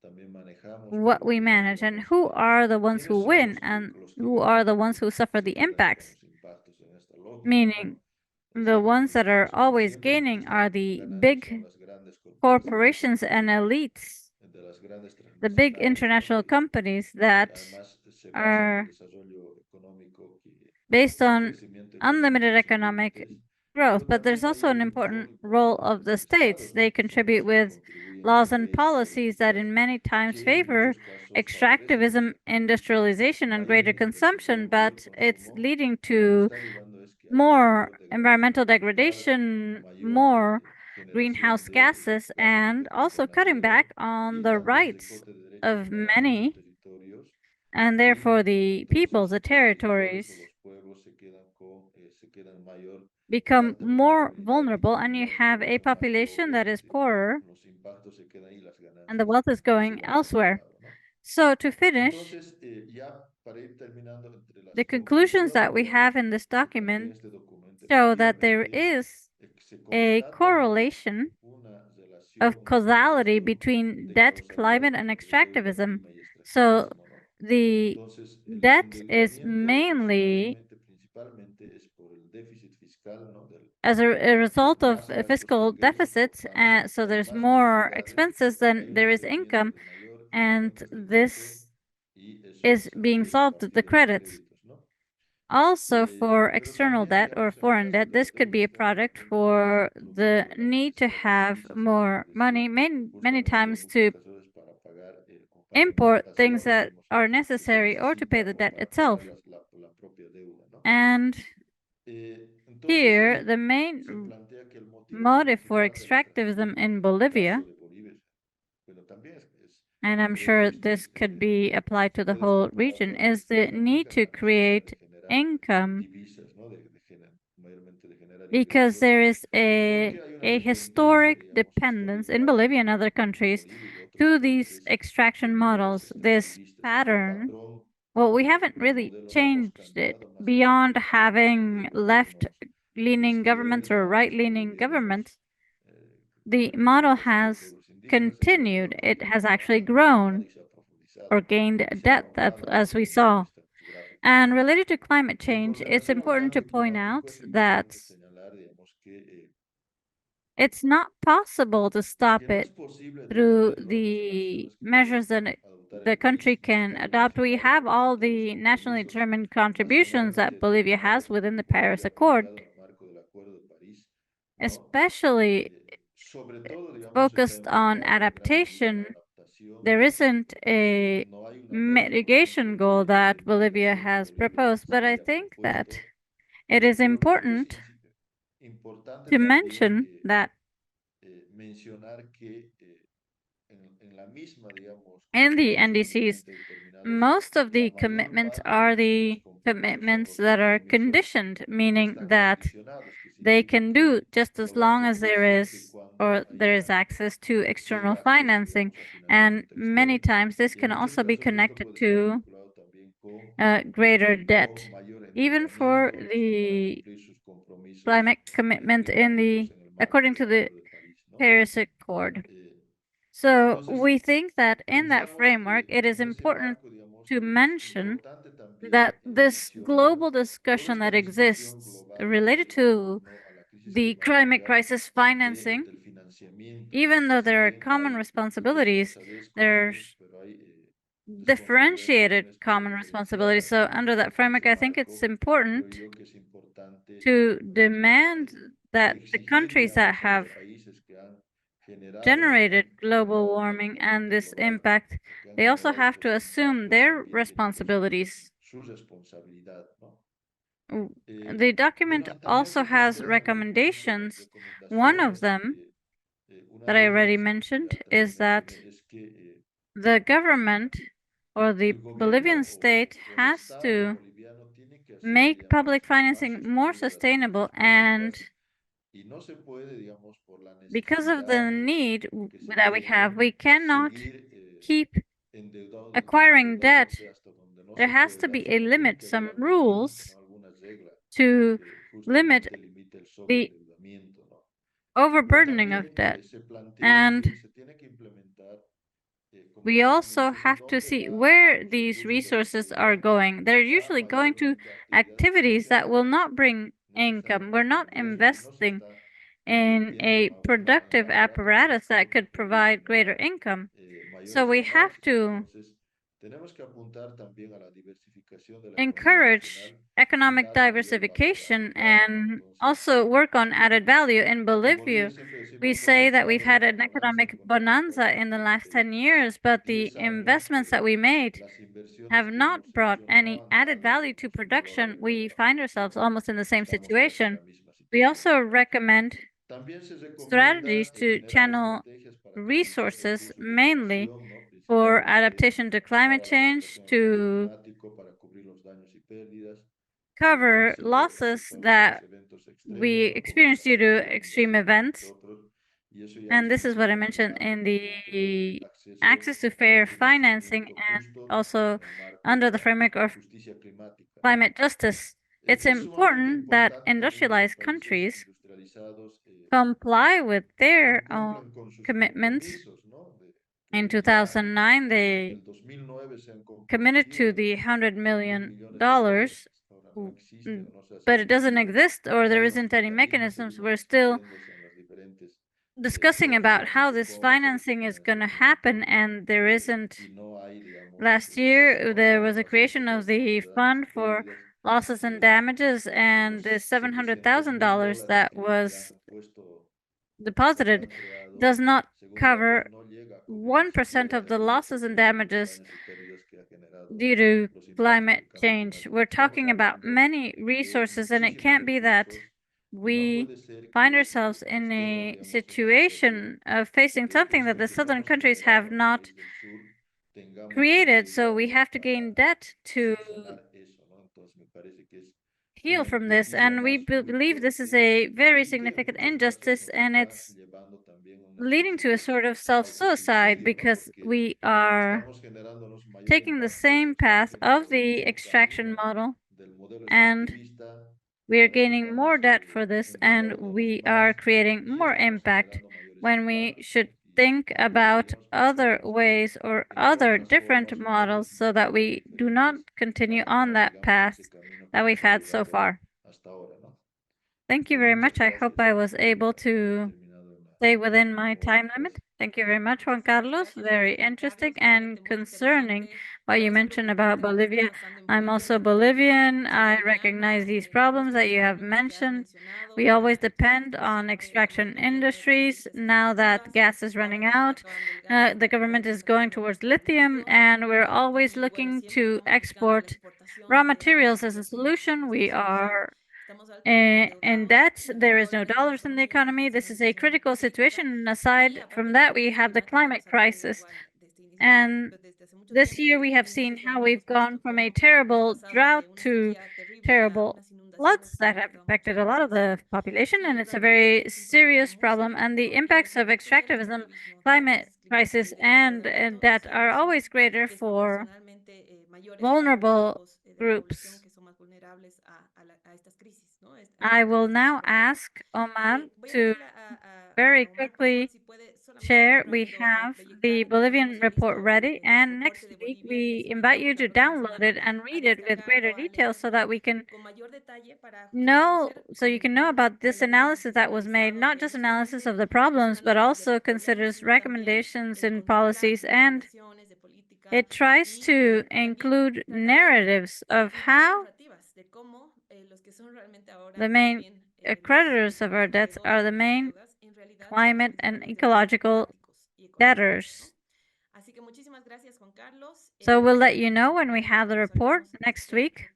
también manejamos what para we ver, manage and digamos, who are the ones who quiénes son win and los que who are ganan, the los ones que who suffer the se quedan con impacts, los impactos en esta lógica, ¿no? meaning Es the decir, ones that are los que always siempre gaining are están the ganando son big las grandes corporaciones corporations and elites, de las grandes the big transnacionales, ¿no? international companies that Además se basan en el are desarrollo económico based y el on crecimiento económico unlimited sin economic límites, growth. pero But there's también ahí also hay an un important rol role importante of de the los states. estados, ¿no? They Que son los contribute que with contribuyen laws con and leyes y policies that políticas in many times que en favor muchos casos favorecen extractivism, industrialization, and greater mayor consumption, mayor but it's consumo, leading y lo que to está llevando es que haya more mayor degradación environmental ambiental, degradation, mayor more generación greenhouse de gases, gases de and efecto also cutting invernadero back on y the también rights recorte de derechos of para muchos many, territorios and y therefore the peoples, entonces the los territorios territories, o los pueblos se quedan mayor, en become alta more vulnerabilidad vulnerable, y and you ya have después a son más population pobres, that es is decir, poorer, los impactos se quedan ahí, las and the ganancias wealth is se going van hacia otro elsewhere. lado, ¿no? So to finish, Entonces, ya para ir terminando entre las the conclusions that conclusiones, we have digamos, in this que plantea document este documento, show that efectivamente there is se a constata correlation una of relación causality relación between de debt, causalidad climate, and entre deuda, extractivism. clima y So extractivismo, ¿no? the Entonces, el debt is endeudamiento mainly fundamentalmente, principalmente, es por el déficit fiscal, ¿no? as a result of Más altos fiscal ingresos, por deficits, tanto, so hay there's más more necesidades, expenses hay than un there is endeudamiento income, de mayor and ingreso this y eso is es being adquirido a solved with the partir de los credits. créditos, ¿no? Also, for Pero external también, debt or digamos, en el foreign caso debt, de this las could be a deudas, ¿no? product El mayor for the flujo de la need to necesidad de have divisas, como more les money, decía, many justamente en times muchos to casos para pagar o para import things importaciones, that digamos, are que se necessary or to pay necesita the o debt para itself. pagar la propia deuda, ¿no? And Entonces here, the ahí se main plantea que el motivo motive for principal del extractivism extractivismo in en el caso Bolivia, de Bolivia, bueno, también and I'm creo que sure esto this could be applied se to the puede whole extrapolar region, toda is the need Latinoamérica, to la necesidad de create generar income divisas, ¿no? Mayormente de generar because ingresos, there is porque hay una a dependencia, historic digamos, dependence in histórica Bolivia and other en countries Bolivia y de otros to these países extraction de modelos models, this extractivistas. Este pattern. patrón Well, we haven't de really modelo no hemos changed it cambiado más allá beyond de having gobiernos de left-leaning governments or izquierda, right-leaning gobiernos governments. The model representación de has pueblos indígenas. Esta continued. modelo It también has actually se ha mejorado grown y se ha profundizado or gained y se ha depth, normado, ¿no? as Desde we el punto de saw. vista geográfico. And related to climate Con change, it's relación al important to cambio point climático, out es that importante señalar, digamos, it's not possible to que stop no es it posible through depender, ¿no? Las the acciones que puede measures that adoptar the el country país can fiscales adopt. We nacionales have para all cumplir los the nationally compromisos determined contributions that nacionalmente Bolivia has determinados within the por Paris Bolivia Accord, planteado en el marco del Acuerdo de París, ¿no? especially Sobre todo, digamos, está focused on enfocado en gran medida en la adaptation. adaptación. There isn't a No hay una meta, ¿no? mitigation goal that En Bolivia migración que has Bolivia proposed, se but I haya think that propuesto, it is pero creo que es important importante to también mention that mencionar que en la misma, digamos, in the contribución de NDCs, 30 determinados, most of la the mayor commitments parte are de los the compromisos son commitments los that are compromisos conditioned, que meaning están that condicionados, que they significa can que do just as los va a long as cumplir there siempre y is cuando or there is haya access to external tenga acceso, financing. digamos, a And financiamiento many externo. times this Y en can muchos also be casos esto connected puede estar to vinculado también greater debt, con mayor even for endeudamiento para the cumplir sus compromisos climate commitment in climáticos the en el marco according del to the Acuerdo de París, ¿no? Paris Accord. Eh, So entonces, we think that in that pensamos framework, que it is en ese important marco, digamos, to es mention importante también that this mencionar global toda discussion esta that discusión exists global related en to torno a la crisis the climate climática crisis financing, del financiamiento, ¿no? even Que though si there are bien common hay responsibilities, responsabilidades comunes, there's pero hay differentiated responsabilidades common responsibilities. diferenciadas, So, ¿no? under that En framework, ese I think it's marco, creo important yo que es importante to demand that the exigir, countries that digamos, a have los países que han generado, generated global warming and calentamiento this global, impact, o que han they also generado have estos to assume impactos their también tienen que asumir responsibilities. su responsabilidad, ¿no? The document Bueno, y también also se has plantean algunas recommendations. One of recomendaciones. them Una that de I already ellas que mentioned ATRA se is that menciona es que the government or the el gobierno Bolivian state o el has Estado to boliviano tiene que hacer, make digamos, public más financing more sostenible las sustainable, políticas and públicas y no se puede, digamos, por la because of necesidad the need que se that we have, tiene, we cannot seguir keep acquiring debt. endeudándose hasta donde no There se has to pueda, be a sino tiene limit, que haber some algún límite, ¿no? rules Algunas reglas to que limit justamente limite el the sobreendeudamiento, ¿no? Pero overburdening of también debt. se plantea And que se tiene que implementar, como we ATRA se also menciona, have to dónde see van where los these recursos de resources are recaudar, going. They're van usually going to mayormente a actividades que no activities that will generan not bring income. We're necesariamente not ingresos y no se investing está in invirtiendo a en productive aparatos que apparatus that justamente could podría provide greater generar income. So mayores we have ganancias. to Entonces, tenemos que apuntar también a la diversificación de la economía encourage nacional y economic dar mayor valor diversification agregado, ¿no? and Entonces, also work on added value. In en Bolivia Bolivia, siempre we decimos dónde say that we've estamos, had la an balanza economic económica bonanza de in the los last 10 últimos years, but the 10 años, investments that we made las inversiones have que not hemos brought hecho no any han added dado, value to digamos, un valor production. We agregado a find ourselves producción almost in the y same estamos casi en situation. la misma We situación. also recommend También se recomienda strategies to generar channel estrategias para canalizar resources recursos de mainly adaptación, ¿no? for Principalmente adaptation to climate para la change, adaptación al cambio to climático, para cubrir los daños y pérdidas cover losses causados por los that eventos we extremos, ¿no? Como experience las due to lluvias, extreme entre events. otros. Y eso ya And es this is what I mentioned responsabilidad, in sobre todo, del the acceso access to a un fair financing financiamiento and justo also en el marco under de the la framework of justicia climática, ¿no? climate justice. It's Es sumamente important that importante también en los industrialized países countries industrializados comply with their own cumplan con sus commitments. compromisos, ¿no? In Que ya 2009, en they el 2009 se han committed to comprometido the $100 1.000 million, millones de dólares. Ahora no existe o no se ha but it doesn't establecido exist or there cuáles son isn't sus any caminos. mechanisms. Seguimos We're still discutiéndose en las diferentes discussing about fórmulas o how this protocolos o financing is going to financiamiento, happen, and there isn't. y no hay, digamos, Last year, there was a creation of the fund for losses and damages, and the $700,000 that was deposited does not cover 1% of the losses and damages due to climate change. We're talking about many resources, and it can't be that we find ourselves in a situation of facing something that the southern countries have not created, so we have to gain debt to heal from this, and we believe this is a very significant injustice, and it's leading to a sort of self-suicide because we are taking the same path of the extraction model, and we are gaining more debt for this, and we are creating more impact when we should think about other ways or other different models so that we do not continue on that path that we've had so far. Thank you very much. I hope I was able to stay within my time limit. Thank you very much, Juan Carlos. Very interesting and concerning what you mentioned about Bolivia. I'm also Bolivian. I recognize these problems that you have mentioned. We always depend on extraction industries. Now that gas is running out, the government is going towards lithium, and we're always looking to export raw materials as a solution. We are in debt. There is no dollars in the economy. This is a critical situation. And aside from that, we have the climate crisis. And this year we have seen how we've gone from a terrible drought to terrible floods that have affected a lot of the population, and it's a very serious problem. And the impacts of extractivism, climate crisis, and that are always greater for vulnerable groups. I will now ask Omar to very quickly share. We have the Bolivian report ready, and next week we invite you to download it and read it with greater detail so that we can know, so you can know about this analysis that was made, not just analysis of the problems, but also considers recommendations in policies, and it tries to include narratives of how the main creditors of our debts are the main climate and ecological debtors. So we'll let you know when we have the report next week.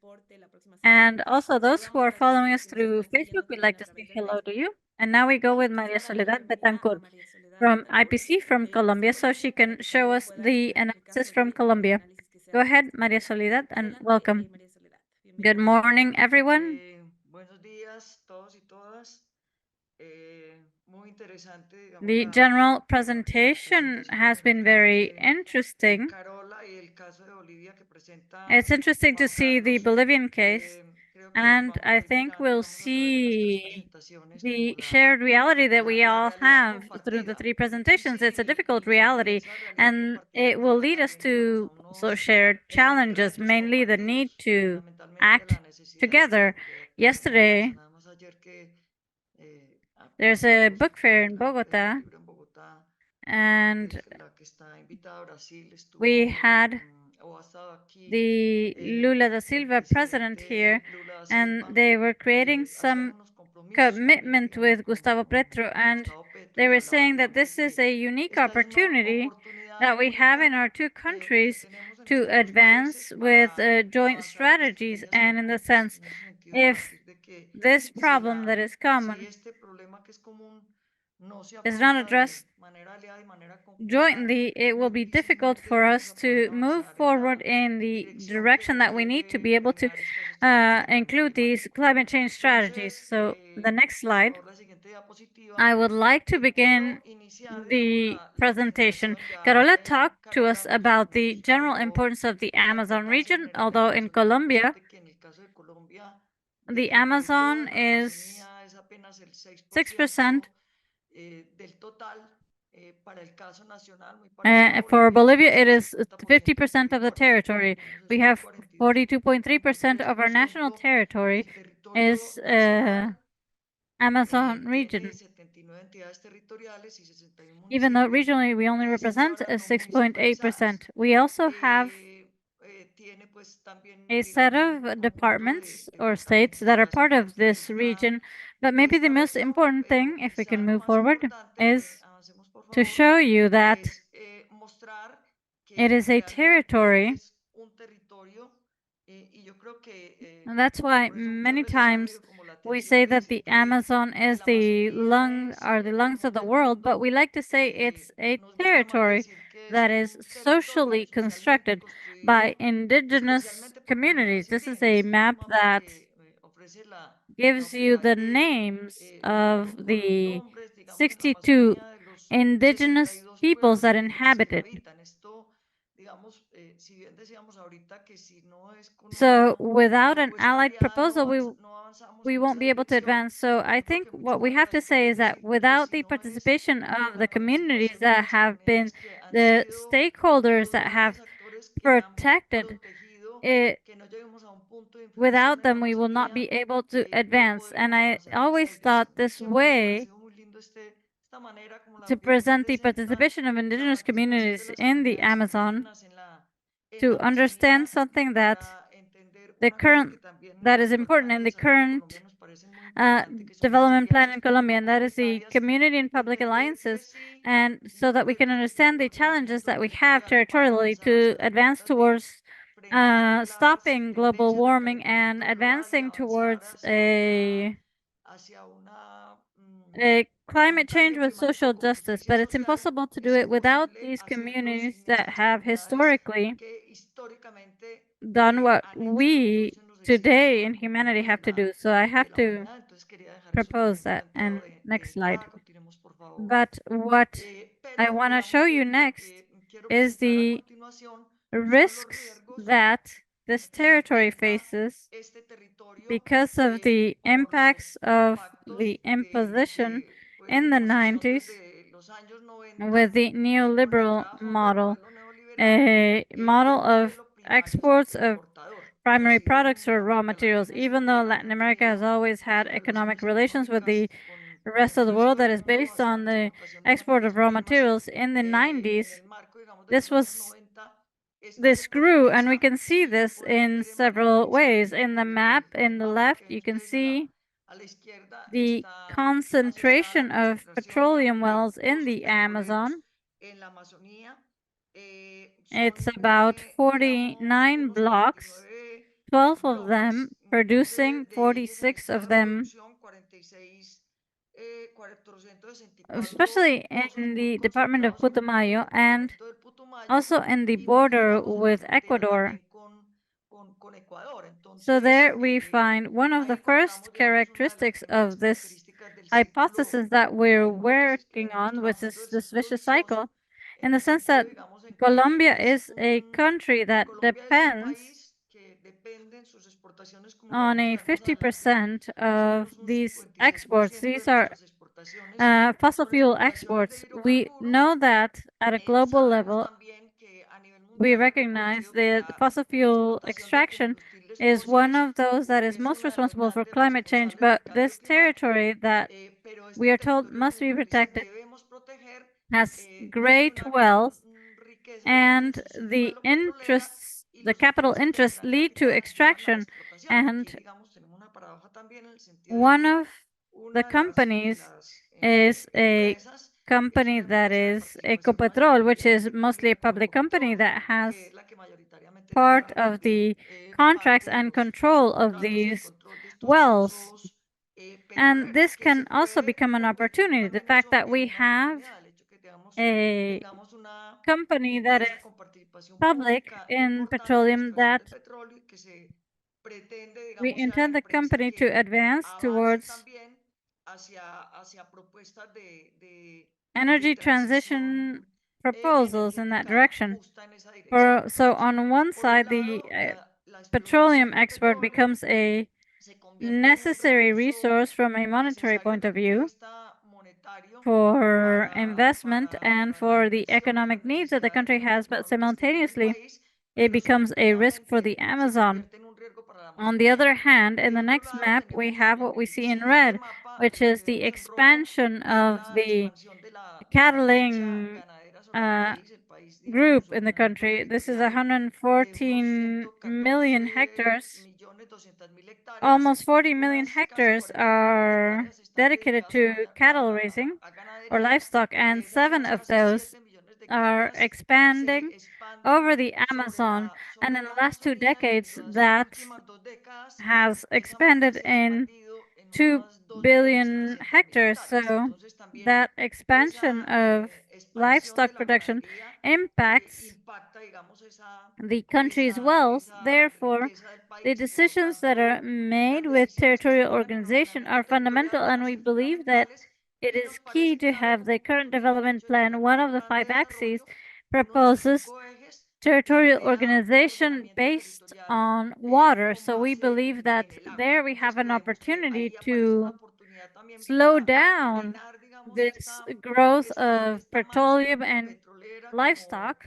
And also those who are following us through Facebook, we'd like to say hello to you. And now we go with Maria Soledad Betancourt from IPC from Colombia, so she can show us the analysis from Colombia. Go ahead, Maria Soledad, and welcome. Good morning, everyone. Buenos días, todos y todas. Muy interesante, digamos, The general presentation has been very interesting. Carola y el caso de Bolivia que presenta It's interesting to see the Bolivian case, and I think we'll see the shared reality that we all have through the three presentations. It's a difficult reality, and it will lead us to also shared challenges, mainly the need to act together. Yesterday, there's a book fair in Bogota, and we had the Lula da Silva president here, and they were creating some commitment with Gustavo Petro, and they were saying that this is a unique opportunity that we have in our two countries to advance with joint strategies. And in the sense, if this problem that is common is not addressed jointly, it will be difficult for us to move forward in the direction that we need to be able to include these climate change strategies. So the next slide, I would like to begin the presentation. Carola talked to us about the general importance of the Amazon region, although in Colombia, the Amazon is 6% del total. Para el caso nacional, muy parecido a For Bolivia, it is 50% 50% of the territory. colombianos es We un have 42.3% of our national 43% territory del territorio is nacional. Amazon Tiene region. 79 entidades territoriales y 61 Even though municipios. regionally we only Y represent 18 no 6.8%. municipalizadas. We also have Tiene pues también, a set digamos, un of conjunto departments or states departamentos that que are hacen part of parte de this region. But de maybe the esta most región, important pero thing, if we quizá can lo move más forward, importante, is avancemos por to favor, show you that es mostrar it que is a realmente territory. es un territorio y yo creo que And that's why por eso muchas many veces ha times habido como la we tensión say de that decir the Amazon que is la the Amazonía es are the el lungs of pulmón the del world, but mundo. we like to say it's a Nos gusta más territory decir que es that is un territorio socially socialmente constructed by construido indigenous especialmente por communities. comunidades This is a indígenas. Es un map mapa that que ofrece la gives you unidad the names of con los the nombres, digamos, en la 62 Amazonía de los indigenous 62 peoples pueblos that indígenas que lo inhabit it. habitan. Esto, digamos, si bien decíamos ahorita que si no es con So una without an propuesta allied aliada proposal, no avanzamos we en won't esa be able to dirección. advance. So I Yo creo think que mucho what we más have to atractivo say es is that decir que without si the no es participation of con the la communities participación de that las have been comunidades que han the sido stakeholders los that have grandes actores que han protected protegido it, que no lleguemos a un punto de inflexión without en la them, we will not Amazonía, be able to no advance. And podremos I avanzar en esa always thought dirección. this Siempre me ha way parecido muy lindo esta manera como to present the participation of la indigenous participación de communities las in the comunidades Amazon indígenas en to la understand Amazonía something that para entender the una cosa que current también that las is important partners in de the desarrollo de current Colombia nos parecen muy importante, que son las development plan alianzas in Colombia, and that is the público-comunitarias, community and public entender que alliances, sí, and so that we can recuerden que understand el the challenges ordenamiento that we have territorial para territorially avanzar hacia to las advance metas de towards frenar las stopping global tendencias de warming and calentamiento global y advancing avanzar towards hacia una a un climate change cambio with climático social con justice. justicia But it's social impossible to do es it without imposible these hacerlo communities sin that estas have comunidades historically que históricamente done what han hecho lo que hoy we se nos exige today por in el humanity cumplimiento have to do. So I de have la to humanidad. Entonces quería dejar eso muy propose bien that. planteado And next de slide. entrada. Continuemos, por favor. But what I Pero want to digamos show you que lo next que quiero is presentar a the continuación son los risks riesgos that this que territory implica faces este territorio because of the por impacts los of impactos the imposition pues, in de the imposición 90s desde los años 90 with the con la neoliberal entrada a fondo del model, modelo neoliberal a de model un of modelo primario exports of exportador. primary Coincido products con or raw América materials, Latina, eso even though que Latin hemos America has tenido always had muchas economic relaciones relations with económicas the con el rest of the resto world that del is mundo based hacia on la the exportación de export materias of raw primas materials. In the en 90s, el marco, digamos, de los this años was 90, esta this grew, and we dependencia can see sí la this podemos in ver en varios several países. Por ways. In ejemplo, the map in el the mapa left, que ven you can ustedes see a la izquierda the está asociada a la concentration of concentración, petroleum digamos, de wells in pozos the petroleros Amazon. en la Amazonía. It's Son, about digamos, 49 unos blocks, 49 12 of them bloques, muchos producing, de ellos en 46 estado of de them, producción, 46, 464 especially pozos in muy the Department of concentrados en el Putumayo and departamento del Putumayo also in the y muy border pegados a la with frontera Ecuador. también con Ecuador. So Entonces, there we find one of ahí the first encontramos, digamos, una de las characteristics primeras of this características del círculo hypothesis that de we're la hipótesis que working venimos on, which trabajando is del this círculo vicious cycle, vicioso, in en the el sense sentido, that digamos, en que Colombia es is a country that Colombia es un depends país que dependen sus exportaciones, como lo on vamos a a ver más adelante, 50% más o of menos un these exports. 56% de These are nuestras exportaciones fossil son fuel exportaciones de exports. We hidrocarburos. know that at a global Sabemos level, también que a nivel we mundial es recognize reconocido que that la fossil fuel explotación de extraction combustibles is one fósiles of those that is es most una de las responsible for grandes climate change, responsables but del cambio this climático, territory that pero we este are told territorio, must como be les decía, protected debemos proteger, has tiene great una gran wealth, riqueza, digamos, en and su the subsuelo petrolera interests, y the los capital intereses del interests gran lead to capital llevan a la extraction. explotación. Aquí, And digamos, tenemos una paradoja también en el sentido de one que of the una de companies las is a empresas es company una that empresa de is participación Ecopetrol, which is mayoritariamente mostly a pública como public company Ecopetrol, that has que es la que mayoritariamente part lleva of también the contracts parte de and los control of contratos y el these control de estos wells. pozos And petroleros, this que can se also puede become an convertir opportunity. The también fact eso that en we una have oportunidad, el hecho que a tengamos una company that is empresa con participación public pública in importante en la petroleum extracción that de petróleo y que se pretende, we digamos, sea la intend the empresa company to que advance avance towards también hacia propuestas de energy transition transición proposals in that energética direction. justa en esa dirección. So Entonces, on one por un side, the lado, la petroleum explotación del export petróleo becomes a se convierte en un necessary recurso resource from a monetary point necesariamente of view. monetario for investment and for the economic needs that the country has, but simultaneously it becomes a risk for the Amazon. On the other hand, in the next map, we have what we see in red, which is the expansion of the cattling group in the country. This is 114 million hectares. Almost 40 million hectares are dedicated to cattle raising or livestock, and 7 of those are expanding over the Amazon. And in the last 2 decades, that has expanded in 2 billion hectares. So that expansion of livestock production impacts the country's wealth. Therefore, the decisions that are made with territorial organization are fundamental, and we believe that it is key to have the current development plan. One of the 5 axes proposes territorial organization based on water. So we believe that there we have an opportunity to slow down this growth of petroleum and livestock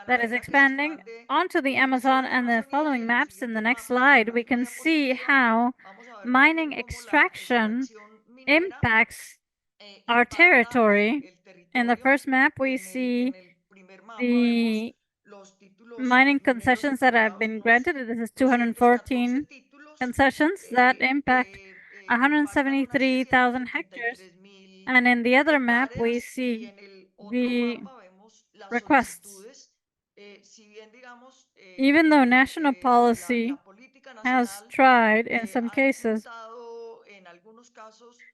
that is expanding onto the Amazon. And the following maps in the next slide, we can see how mining extraction impacts our territory. In the first map, we see the mining concessions that have been granted. This is 214 concessions that impact 173,000 hectares. And in the other map, we see the requests. Even though national policy has tried in some cases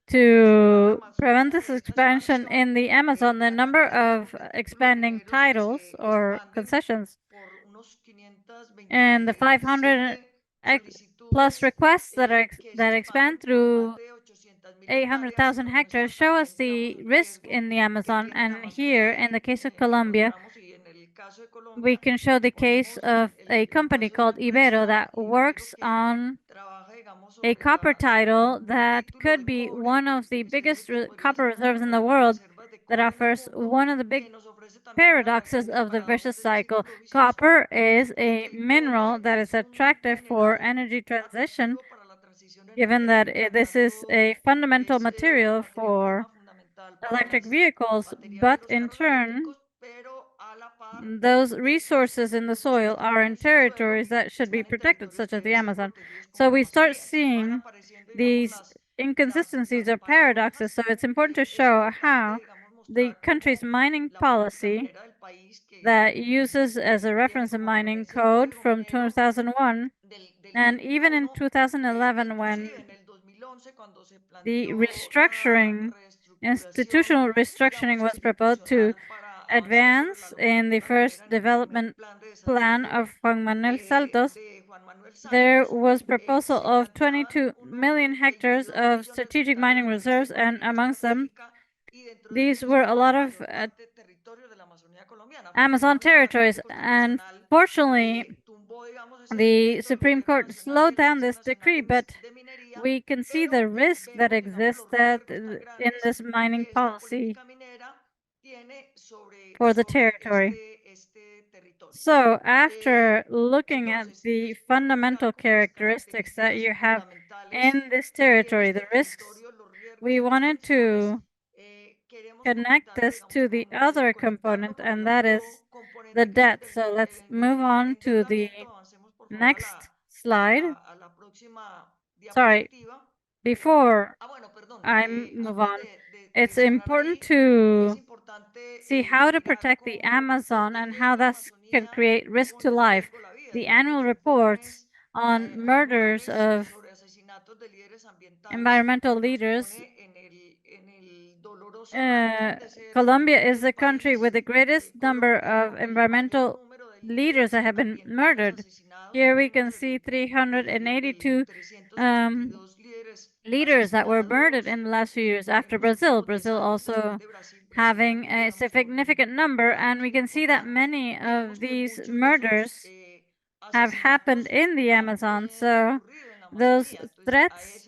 to prevent this expansion in the Amazon, the number of expanding titles or concessions and the 500 plus requests that expand through 800,000 hectares show us the risk in the Amazon. And here, in the case of Colombia, we can show the case of a company called Ibero that works on a copper title that could be one of the biggest copper reserves in the world, that offers one of the big paradoxes of the vicious cycle. Copper is a mineral that is attractive for energy transition, given that this is a fundamental material for electric vehicles, but in turn, those resources in the soil are in territories that should be protected, such as the Amazon. So we start seeing these inconsistencies or paradoxes. So it's important to show how the country's mining policy that uses as a reference a mining code from 2001, and even in 2011, when the restructuring, institutional restructuring was proposed to advance in the first development plan of Juan Manuel Saltos, there was proposal of 22 million hectares of strategic mining reserves, and amongst them, these were a lot of Amazon territories. And fortunately, the Supreme Court slowed down this decree, but we can see the risk that exists in this mining policy for the territory. So after looking at the fundamental characteristics that you have in this territory, the risks, we wanted to connect this to the other component, and that is the debt. So let's move on to the next slide. Sorry, before I move on, it's important to see how to protect the Amazon and how that can create risk to life. The annual reports on murders of environmental leaders. Colombia is the country with the greatest number of environmental leaders that have been murdered. Here we can see 382 leaders that were murdered in the last few years after Brazil. Brazil also having a significant number, and we can see that many of these murders have happened in the Amazon. So those threats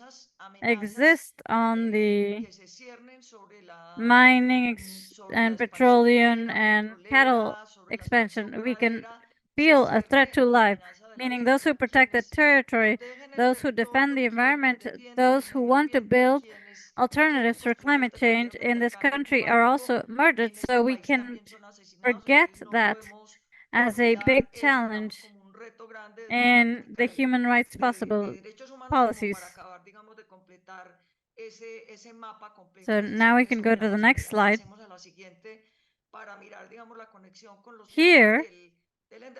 exist on the que se ciernen sobre mining sobre la and expansión petroleum minera and cattle petrolera, sobre la expansión expansion, we can ganadera, se feel a threat cierne to la life, amenaza de la meaning those who guerra. protect the Quienes territory, protegen el those who defend territorio, the quienes environment, defienden those el who medio want to ambiente, build quienes quieren alternatives for construir climate change alternativas in frente al this cambio country are climático, also murdered. en este So we país can también son asesinados. forget Entonces no that podemos as a olvidar big eso, digamos, challenge como un reto grande desde la in política the human rights de possible derechos humanos, como para policies. acabar, digamos, de completar ese mapa complejo So de now we secciones can go to the next soberanas. slide. Pasemos a la siguiente para mirar, digamos, la conexión con los temas Here,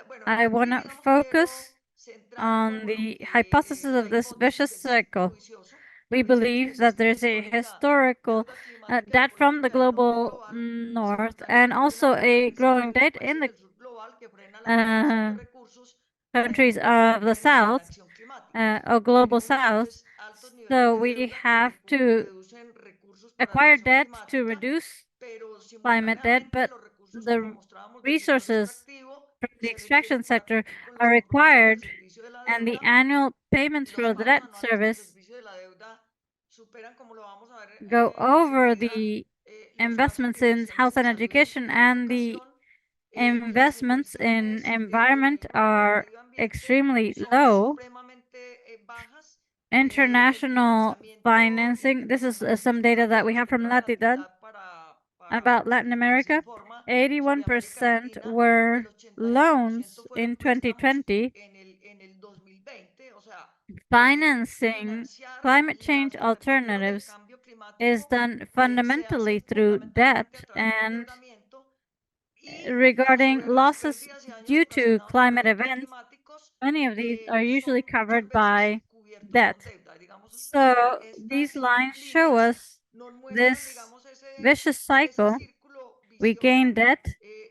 bueno, I want aquí, to digamos, quiero focus centrar on como lo the que hypothesis la of this hipótesis vicious del círculo cycle. vicioso. We Pensemos que believe that existe una there's a histórica historical deuda climática y debt from the política del norte global global, north and simultáneamente una also deuda a growing creciente de los debt in países the del sur global que frena la generación de uh, recursos para countries enfocar sus of the esfuerzos en la south acción climática. or global Tenemos south. entonces altos niveles So de we deuda que have to reducen recursos para la acquire acción debt to climática, reduce pero climate debt, simultáneamente but los recursos, como the mostrábamos, del sector resources extractivo from the se requieren extraction para sector cumplir con los are compromisos del required, servicio de la and the deuda. annual payments Los for the pagos debt anuales del service servicio de la deuda superan, como lo vamos a ver go over enseguida, the los gastos de investments in inversiones health en and salud education, y and the educación, y las investments in inversiones environment en pro del are medio ambiente extremely son low. supremamente bajas. El International financiamiento financing, this is internacional some está data that we menos have que from una de la Latidad mitad para about Latin lo que se America. informa sobre América 81% Latina. El were 88% loans fueron in préstamos 2020 en el 2020. O sea, financing financiar climate las change alternativas del alternatives cambio is climático done se hace fundamentally through fundamentalmente debt, a través del and endeudamiento, y a su regarding vez las losses pérdidas y daños due to ocasionados por climate eventos events, climáticos many of these are son usually muchas covered veces by cubiertos con debt. deuda. Digamos, So these estas lines show líneas us nos muestran, this digamos, vicious ese cycle. círculo We vicioso. gain debt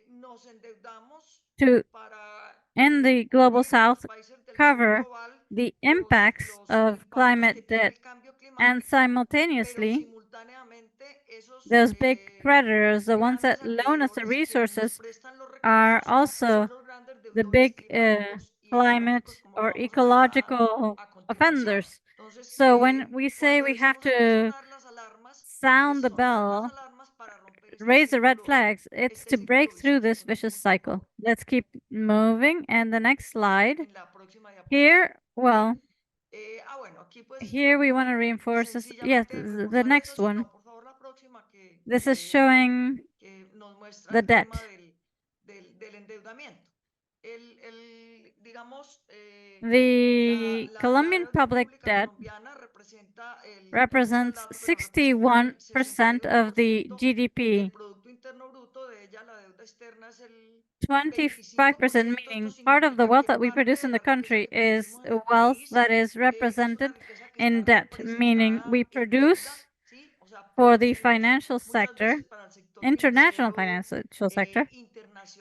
Nos endeudamos to, para in the global cubrirle a los south, países del sur cover global the impacts los of impactos que climate tiene debt, el cambio and climático, pero simultaneously simultáneamente esos those big creditors, the ones grandes that loan us the acreedores que nos resources, prestan los are recursos son also los grandes the deudores big climáticos y ecológicos, climate como lo or vamos a ver ecological a continuación. offenders. Entonces, So when we say cuando we have decimos hay que to sonar las alarmas, es sound the sonar las bell, alarmas para romper raise the red flags, it's to break círculo through vicioso. this vicious Continuemos, por cycle. favor, Let's keep moving. And the next slide. en la próxima diapositiva. Here, well, Bueno, aquí pues here we want to reinforce this. Yes, sencillamente the reforzar esto, next sino one. por favor la próxima This is showing que nos muestra the el tema debt. del endeudamiento. Digamos, The la Colombian deuda public pública debt colombiana representa, hemos represents hablado, pero representa el 61% of the 61% del GDP. Producto Interno Bruto. De ella la deuda externa es el 25%, 25%. Esto meaning part of the significa wealth que that we parte produce de in the la riqueza country que is producimos en el wealth país that is es una represented riqueza que está in debt, meaning we representada en deuda, produce ¿sí? O sea, for the producimos financial muchas sector, veces para el sector international financiero financial sector.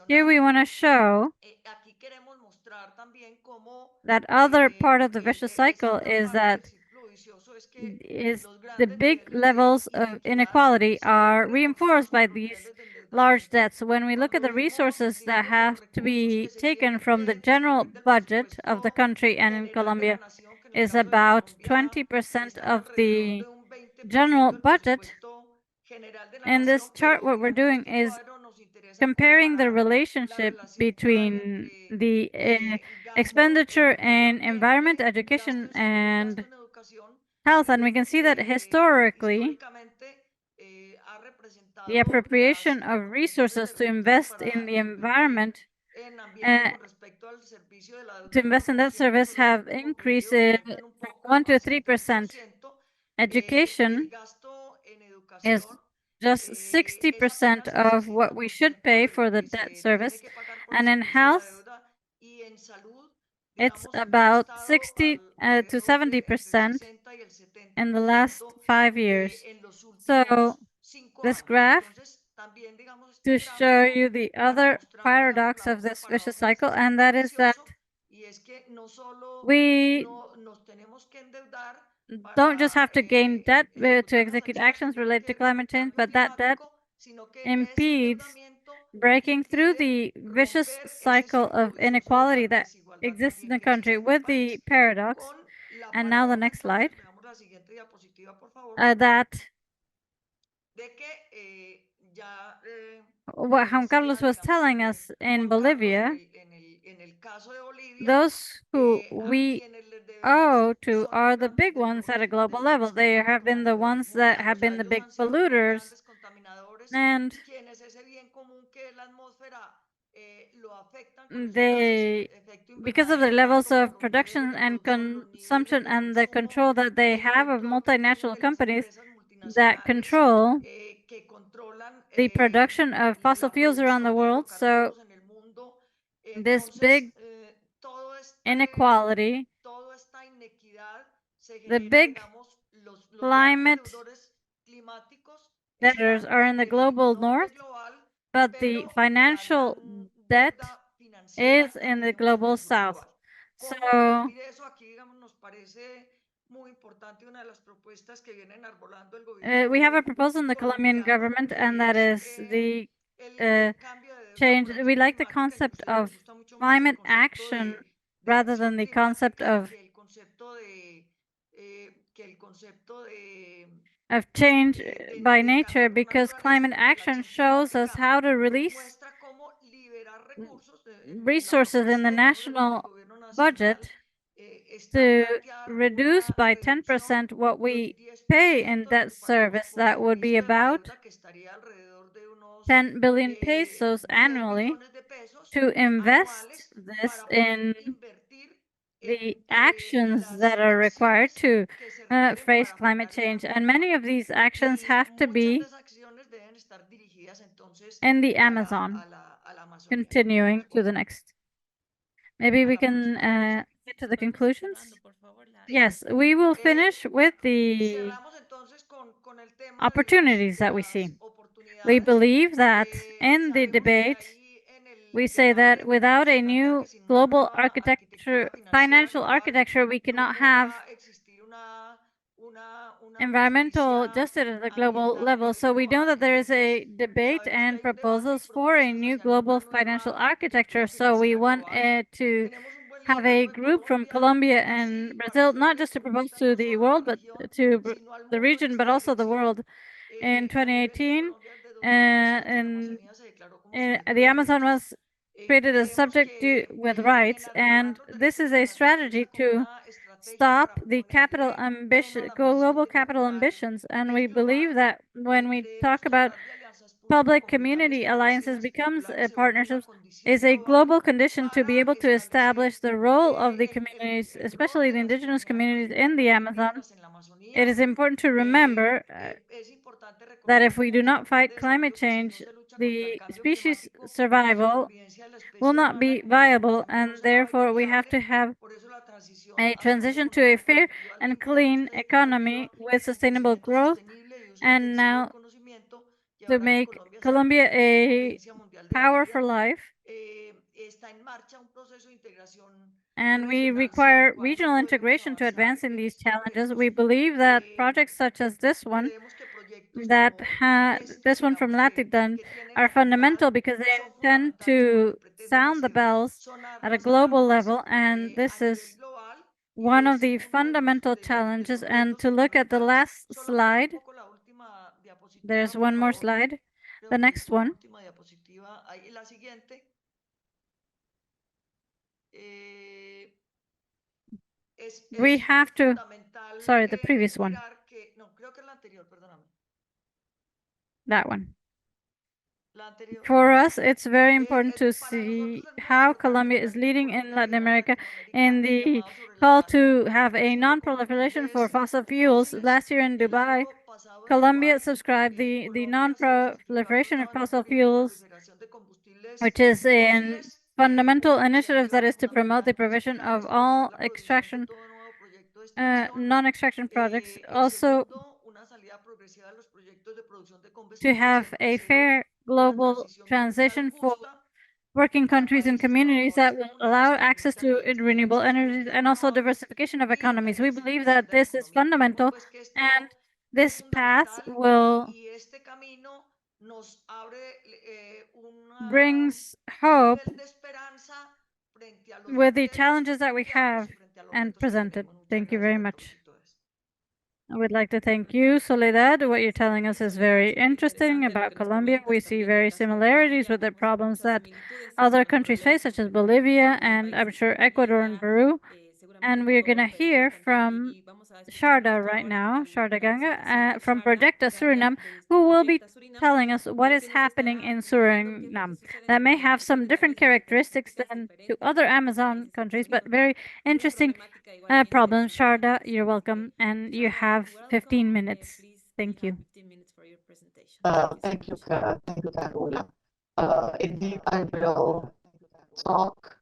Here internacional. we want to show Aquí queremos mostrar también cómo that other part of the vicious esa cycle otra is parte del that círculo vicioso es que is los the grandes big niveles de levels of inequidad inequality se ven are reforzados reinforced by por los these niveles de large endeudamiento. debts. When we look at Cuando the vemos, resources that digamos, los have to recursos que be se taken tienen from the que general disponer del budget of the presupuesto country and in general de la Colombia nación, que en el is caso de about Colombia 20% están of alrededor the de un 20% general del budget. presupuesto general de la In this nación, chart, pero what we're digamos, en doing este is cuadro nos interesa comparing the comparar la relationship relación que hay between entre the expenditure medio in environment, ambiente, gasto education, en salud y gasto and en educación. health. Y And we can vemos see that que historically, históricamente ha the representado appropriation las of apropiaciones resources de to recursos invest para in the invertir environment, en ambiente uh, con respecto al servicio de la to deuda en invest in that proporción service have solamente increased concluido que aumentan un from poco 1 to más del 3%. 3%. Y el Education gasto en is educación just es 60% apenas el of what we should 60% pay de lo for the que debt se tiene service. que pagar por el And in servicio de la health, deuda. Y en salud, it's digamos, ha about estado 60 to alrededor de entre el 70% 60 y el in the last 70% 5 years. en los So últimos 5 this años. graph Entonces, también, digamos, este to show gráfico you the para other mostrar, digamos, paradox la of otra this vicious paradoja de este cycle, and círculo that is that vicioso, y es que no solo we no, nos tenemos que endeudar don't just para have to gain debt to ejecutar las execute acciones que actions tienen related que to ver con climate el change, cambio but that debt climático, sino que ese impedes endeudamiento breaking through impide the vicious romper ese cycle círculo of vicioso de la inequality that desigualdad exists in también the que existe country en el with the país. paradox. Con la And now the paradoja, next entonces, slide. veamos la siguiente diapositiva, por favor. that De que ya what Juan Carlos decía, was digamos, telling us in Juan Carlos, Bolivia, en el caso de Bolivia, those who a we quienes les debemos owe to son los are the grandes big ones at a global desde el level. They sistema have been the ones that mundial. O have sea, been the ellos big han sido los polluters, grandes contaminadores, and quienes ese bien común que es la atmósfera lo afectan con esos gases they, efecto because of their levels invernadero por of los niveles production de and producción, los niveles consumption de and the consumo, control that they el have of control que tienen multinational de las companies empresas that multinacionales control que controlan the production of fossil la fuels around the producción de world. So hidrocarburos en el mundo. this Entonces, big inequality, toda esta inequidad se the genera, big digamos, los grandes climate deudores climáticos debtors están are in en the el global norte north, global, but the pero la financial gran debt deuda financiera is la in the tenemos en global el sur south. global. ¿Cómo So revertir eso? Aquí, digamos, nos parece muy importante una de las propuestas que viene enarbolando el we have a gobierno proposal in the Colombian colombiano, government, and que that es is the uh, cambio de deuda change. por We acción like the climática, y a concept ustedes les of gusta mucho más el climate concepto action de rather acción than the concept climática of que el concepto change by de nature, cambio por because naturaleza, climate porque la action acción shows us climática how to nos release muestra cómo liberar recursos en la resources in the propuesta, digamos, del national gobierno nacional. budget Está to plantear reduce una by reducción 10% what del we pay in 10% de lo debt que pagamos service. por That would be servicio de la about deuda, que estaría alrededor de unos 10 billion pesos 6 annually, billones de pesos to invest anuales this para poder in invertir the en actions las that are required acciones to que se requieren face para climate frenar el change. cambio And many of climático. these actions Y have to muchas de be esas acciones deben estar dirigidas entonces in the a Amazon. a la Amazonía. Continuing Vamos to the pues next. Maybe a we la can próxima diapositiva. get to the Vamos conclusions. cerrando, por favor, la Yes, we will Eh, finish with the cerramos entonces con el tema opportunities de that we see. las We oportunidades. believe that in the Sabemos que debate, ahí en el we say that debate without se a plantea new que sin una global nueva architecture, arquitectura financiera financial global architecture, we no cannot have podrá existir una environmental justicia justice at the global ambiental level. So we know adecuada. that there is a Entonces, debate sabemos que and hay un debate y proposals for a propuestas new hacia global una financial nueva architecture. arquitectura So we financiera want global. to Tenemos un buen have a liderazgo de group from Colombia, Colombia and así para Brazil, not hacerle just to propose propuestas to no the solo a la world, but región, to sino al the mundo en region, but esta also the dirección. world. In La Bolivia de 2018, Colombia desde 2017 la and Amazonía se declaró como sujeto the de Amazon derechos. was created as Creemos subject que with rights, enarbolar and los this derechos is de la a strategy naturaleza como to una estrategia stop para the capital ponerle freno a ambition, la ambición global de capital capital ambitions. And we es global. believe that when we Creemos talk que about hablar de alianzas public público-comunitarias community alliances progresivas y becomes populares se vuelve una partnerships condición is a global global condition to be para able to establecer establish the role of the communities, el rol especially de the las indigenous comunidades communities in the mayoritariamente Amazon. indígenas en la It Amazonía. is important to remember Es importante that recordar if we como do not director fight de climate desarrollo que si no change, se lucha contra el the cambio species climático, la survival supervivencia de la will especie not humana be en el viable, futuro no and será therefore we have to viable. have Por eso la transición a hacia una transition to a economía fair productiva and limpia, clean justa y economy equitativa, with con sustainable crecimiento growth, sostenible y uso and intensivo del now conocimiento, to llevará a que make Colombia sea la Colombia primera a potencia mundial de la power vida. for life. Está en marcha un proceso de integración And we regional sin el require cual no regional podremos integration to avanzar advance in en these estos challenges. retos. We believe that projects such as this one, Creemos que proyectos that como estos, this one from digamos, Latitud, que tienen are la bondad, fundamental because they son intend fundamentales porque to pretenden sound the hacer bells sonar at a las global alarmas level, and a this nivel is global. Y one of es the uno fundamental de challenges. los And retos to look at the fundamentales. last Solo muestra un slide, poco la última diapositiva, there's por one more favor. slide, Creo the que next es la one. última diapositiva. Ahí, la siguiente. Eh, We es have to, fundamental sorry, the previous one, mirar que, no, creo que es la anterior, perdóname. that one. La anterior. For us, it's very important to Para nosotros see es muy how importante Colombia mirar is cómo leading in Colombia Latin lidera en America Latinoamérica in el the llamado sobre call la to have a recuperación de non-proliferation for combustibles fossil fuels. fósiles. Last year in El Dubai, año pasado en Colombia Dubái, subscribed the Colombia se certificó que non-proliferation of estaba en un fossil proyecto de fuels, proliferación de combustibles which is a fósiles, fundamental un initiative that incentivo is to promote fundamental the provision of intensificar, expandir all la producción de extraction, todo nuevo proyecto de extracción. non-extraction projects. El Also, segundo, una salida progresiva de los proyectos de producción de to combustibles. Y have el a tercero, fair una global transición mundial transition for justa working para countries and países communities trabajadores that que will producen allow y access comercian to y el renewable acceso a energies energías and also renovables diversification of y la economies. We believe diversificación that de la this is economía. Creemos fundamental, pues que and esto es this path fundamental will y este camino nos abre brings un hope nivel de esperanza frente a los with the retos challenges that we inmediatos have y frente a los and retos que presented. tenemos. Muchas Thank you very gracias a much. todos y todas. I would like to thank you, Soledad. What you're telling us is very interesting about Colombia. We see very similarities with the problems that other countries face, such as Bolivia and I'm sure Ecuador and Peru. And we're going to hear from Sharda right now, Sharda Ganga, from Projecta Suriname, who will be telling us what is happening in Suriname. That may have some different characteristics than to other Amazon countries, but very interesting problems. Sharda, you're welcome, and you have 15 minutes. Thank you. Thank you, Carola. Indeed, I will talk.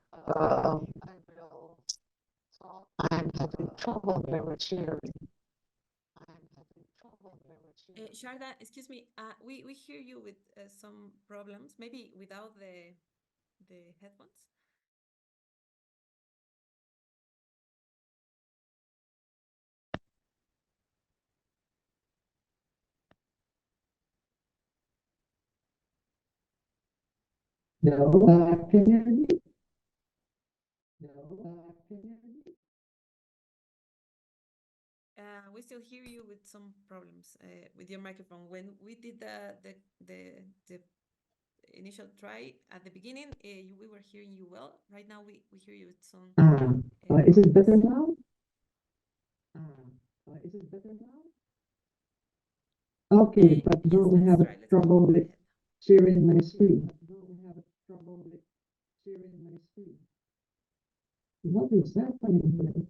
I'm having trouble with sharing. Sharda, excuse me, we hear you with some problems, maybe without the headphones. No, can you hear me? We still hear you with some problems with your microphone. When we did the initial try at the beginning, we were hearing you well. Right now, we hear you with some. Is it better now? Is it better now? Okay, but Yes, don't let's have try. Let's trouble go with ahead. sharing my screen. What is happening here?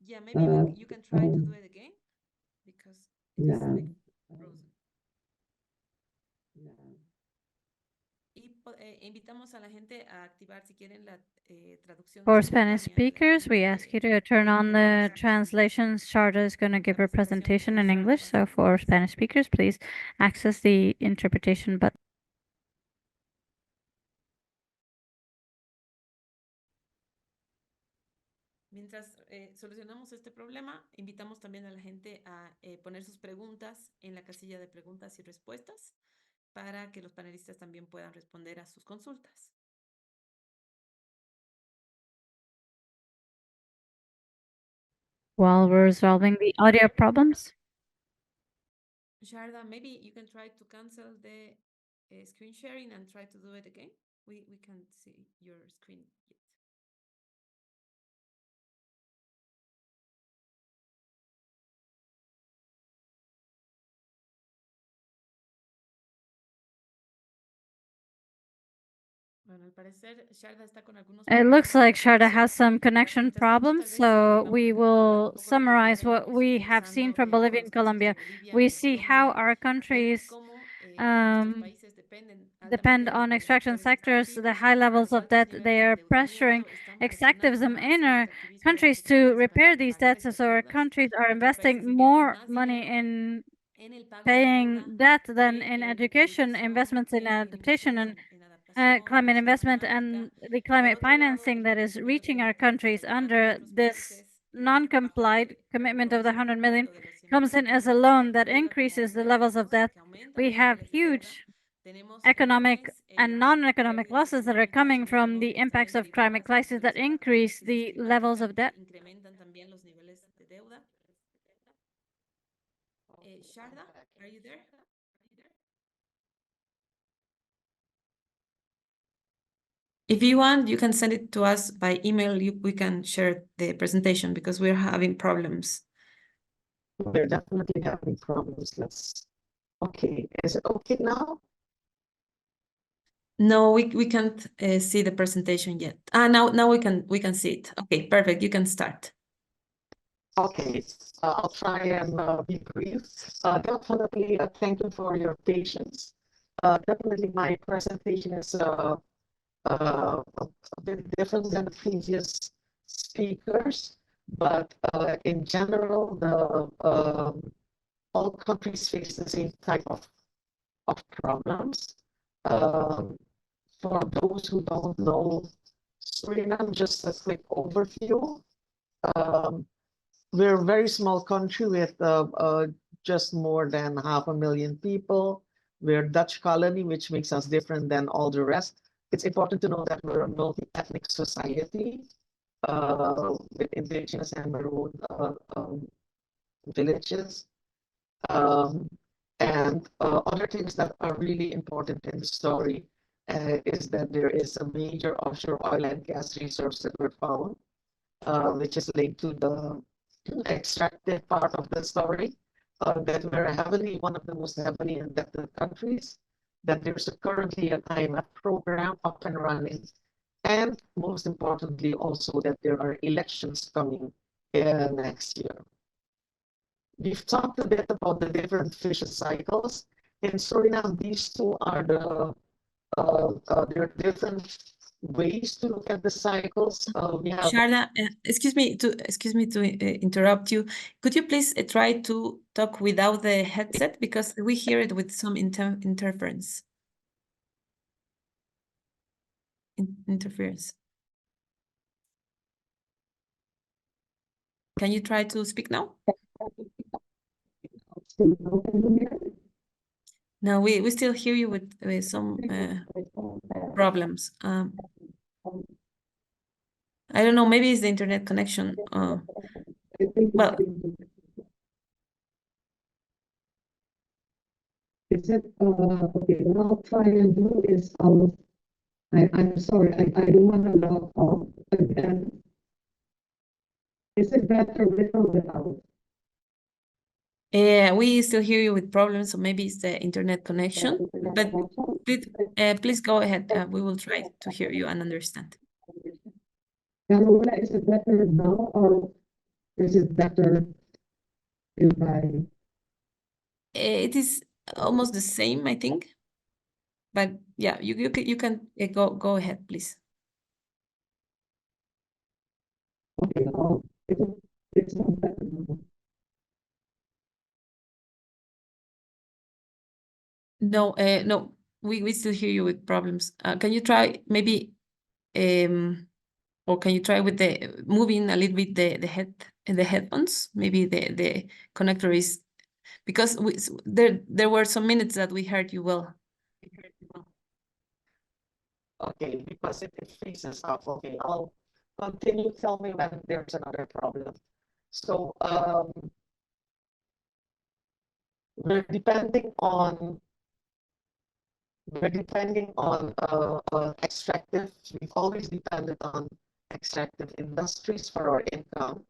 Yeah, maybe you can try to do it again because it is Yeah. like frozen. Y invitamos a la gente a activar si quieren la traducción For Spanish simultánea. speakers, we ask you to turn on the translations. Sharda is going to give her presentation in English. So for Spanish speakers, please access the interpretation button. Mientras solucionamos este problema, invitamos también a la gente a poner sus preguntas en la casilla de preguntas y respuestas para que los panelistas también puedan responder a sus consultas. While we're resolving the audio problems. Sharda, maybe you can try to cancel the screen sharing and try to do it again. We can't see your screen yet. Bueno, al parecer Sharda está con algunos It looks problemas de like Sharda conexión. has some connection Mientras tanto, problems, tal vez so vamos we a hablar will un poco de lo que ya summarize what venimos we have seen conversando from con Bolivia los and casos de Colombia. Bolivia We y see how Colombia. our Vemos countries cómo nuestros países depend altamente on de los extraction sectores sectors, the extractivos, high levels los of altos debt. niveles They de are pressuring endeudamiento están presionando extractivism más in el our extractivismo de countries estos to países repair para these pagar debts. estas So our deudas. countries are Nuestros países investing invierten more más money dinero in en el pago de paying deuda debt than que in en education, educación, investments in adaptation inversiones and en adaptación, climate inversión investment climática. and the Por climate otro lado, financing that is también nos reaching our preocupa que countries está llegando a under otros this países non-complied bajo commitment of the 100 million compromiso de los 100 comes in millones as a de loan that deuda, como increases the ya levels of vemos, debt. que aumentan We los have niveles de deuda. huge Tenemos economic and non-economic pérdidas losses that are económicas coming from the económicas impacts también of climate derivadas de crisis that los impactos de la increase crisis the levels climática of que debt. incrementan también los niveles de deuda. Sharda, are you there? If you want, you can send it to us by email. We can share the presentation because we're having problems. We're definitely having problems. Okay, is it okay now? No, we can't see the presentation yet. Now we can see it. Okay, perfect. You can start. Okay, I'll try and be brief. Definitely, thank you for your patience. Definitely, my presentation is a bit different than the previous speakers, but in general, all countries face the same type of problems. For those who don't know Suriname, just a quick overview. We're a very small country with just more than 500,000 people. We're a Dutch colony, which makes us different than all the rest. It's important to know that we're a multi-ethnic society. with indigenous and maroon villages. And other things that are really important in the story is that there is a major offshore oil and gas resource that were found, which is linked to the extractive part of the story, that we're one of the most heavily indebted countries, that there's currently an IMF program up and running, and most importantly also that there are elections coming next year. We've talked a bit about the different fission cycles. In Suriname, these two are there are different ways to look at the cycles. We have Sharda, excuse me to interrupt you. Could you please try to talk without the headset because we hear it with some interference. Interference. Can you try to speak now? No, we still hear you with some problems. I don't know, maybe it's the internet connection. Well, is it okay? What I'll try and do is I'm sorry, I don't want to log off again. Is it better with or without? we still hear you with problems, so maybe it's the internet connection. But please go ahead. We will try to hear you and understand. Carola, is it better now or is it better if I? It is almost the same, I think. But yeah, you can go ahead, please. Okay, it's not better now. No, no, we still hear you with problems. Can you try maybe, or can you try with the moving a little bit the headphones? Maybe the connector is because there were some minutes that we heard you well. Okay, because it faces up. Okay, I'll continue. Tell me when there's another problem. So we're depending on extractive. We've always depended on extractive industries for our income.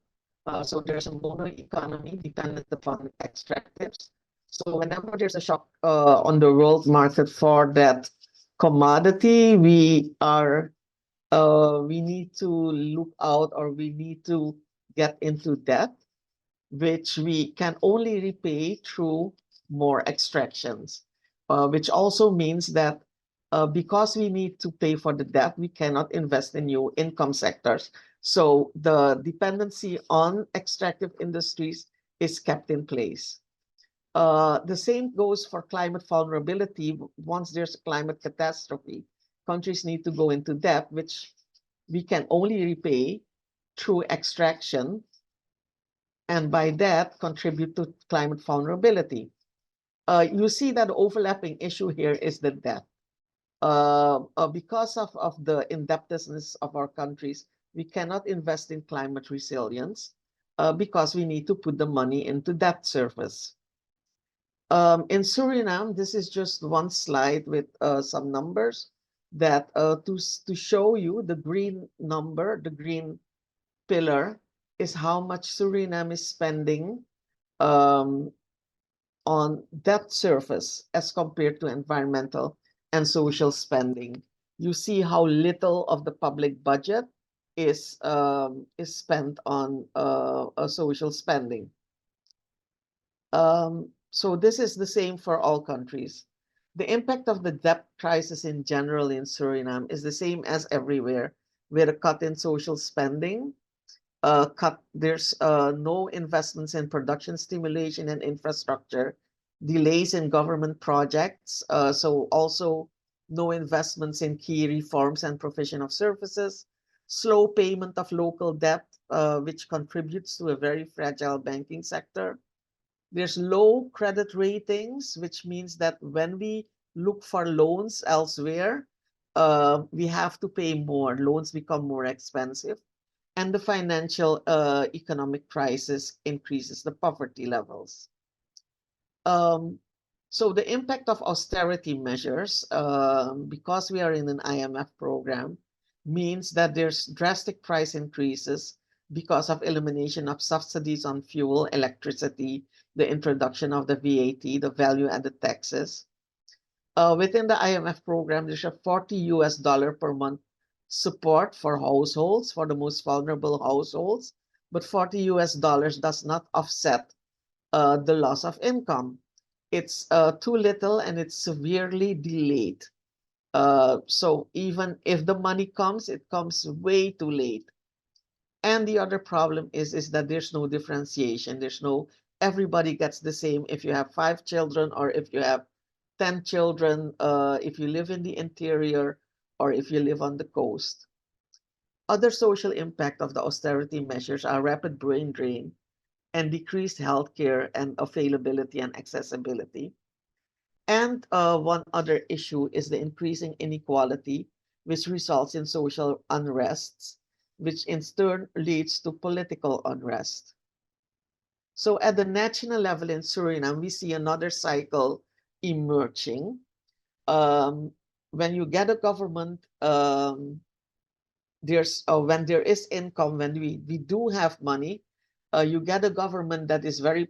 So there's a mono economy dependent upon extractives. So whenever there's a shock on the world market for that commodity, we need to look out, or we need to get into debt, which we can only repay through more extractions, which also means that because we need to pay for the debt, we cannot invest in new income sectors. So the dependency on extractive industries is kept in place. The same goes for climate vulnerability. Once there's a climate catastrophe, countries need to go into debt, which we can only repay through extraction, and by that contribute to climate vulnerability. You see that the overlapping issue here is the debt. Because of the indebtedness of our countries, we cannot invest in climate resilience because we need to put the money into debt service. In Suriname, this is just one slide with some numbers that to show you the green number, the green pillar is how much Suriname is spending on debt service as compared to environmental and social spending. You see how little of the public budget is spent on social spending. So this is the same for all countries. The impact of the debt crisis in general in Suriname is the same as everywhere, with a cut in social spending, there's no investments in production stimulation and infrastructure, delays in government projects, so also no investments in key reforms and provision of services, slow payment of local debt, which contributes to a very fragile banking sector. There's low credit ratings, which means that when we look for loans elsewhere, we have to pay more. Loans become more expensive. and the financial economic crisis increases the poverty levels. So the impact of austerity measures, because we are in an IMF program, means that there's drastic price increases because of elimination of subsidies on fuel, electricity, the introduction of the VAT, the value-added taxes. Within the IMF program, there's a $40 per month support for households, for the most vulnerable households, but $40 does not offset the loss of income. It's too little and it's severely delayed. So even if the money comes, it comes way too late. And the other problem is that there's no differentiation. There's no, everybody gets the same if you have 5 children or if you have 10 children, if you live in the interior or if you live on the coast. Other social impact of the austerity measures are rapid brain drain and decreased healthcare and availability and accessibility. And one other issue is the increasing inequality, which results in social unrests, which in turn leads to political unrest. So at the national level in Suriname, we see another cycle emerging. When you get a government, there's when there is income, when we do have money, you get a government that is very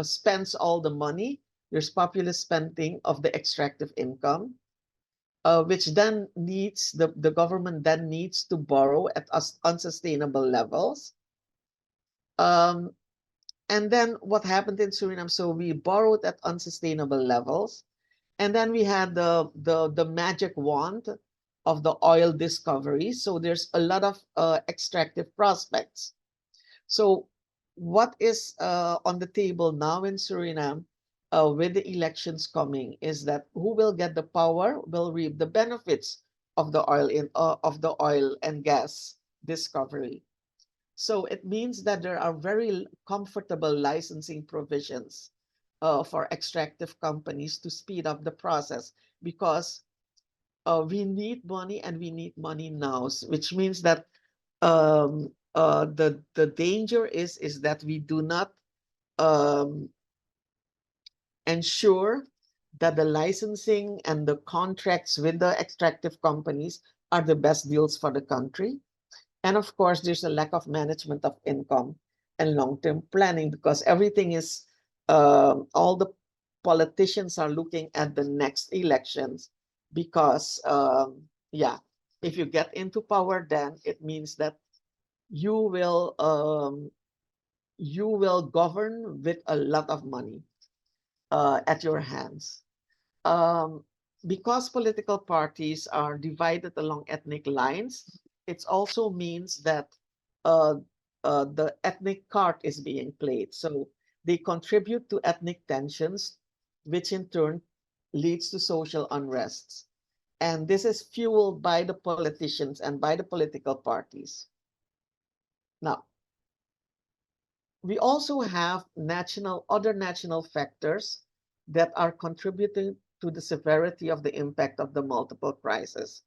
spends all the money. There's populist spending of the extractive income, which then needs the government then needs to borrow at unsustainable levels. And then what happened in Suriname? So we borrowed at unsustainable levels, and then we had the magic wand of the oil discovery. So there's a lot of extractive prospects. So what is on the table now in Suriname with the elections coming is that who will get the power will reap the benefits of the oil and gas discovery. So it means that there are very comfortable licensing provisions for extractive companies to speed up the process, because we need money and we need money now, which means that the danger is that we do not um, ensure that the licensing and the contracts with the extractive companies are the best deals for the country. And of course, there's a lack of management of income and long-term planning, because everything is, all the politicians are looking at the next elections, because, yeah, if you get into power, then it means that you will govern with a lot of money at your hands. Because political parties are divided along ethnic lines, it also means that uh, the ethnic card is being played. So they contribute to ethnic tensions, which in turn leads to social unrests. And this is fueled by the politicians and by the political parties. Now, we also have other national factors that are contributing to the severity of the impact of the multiple crises.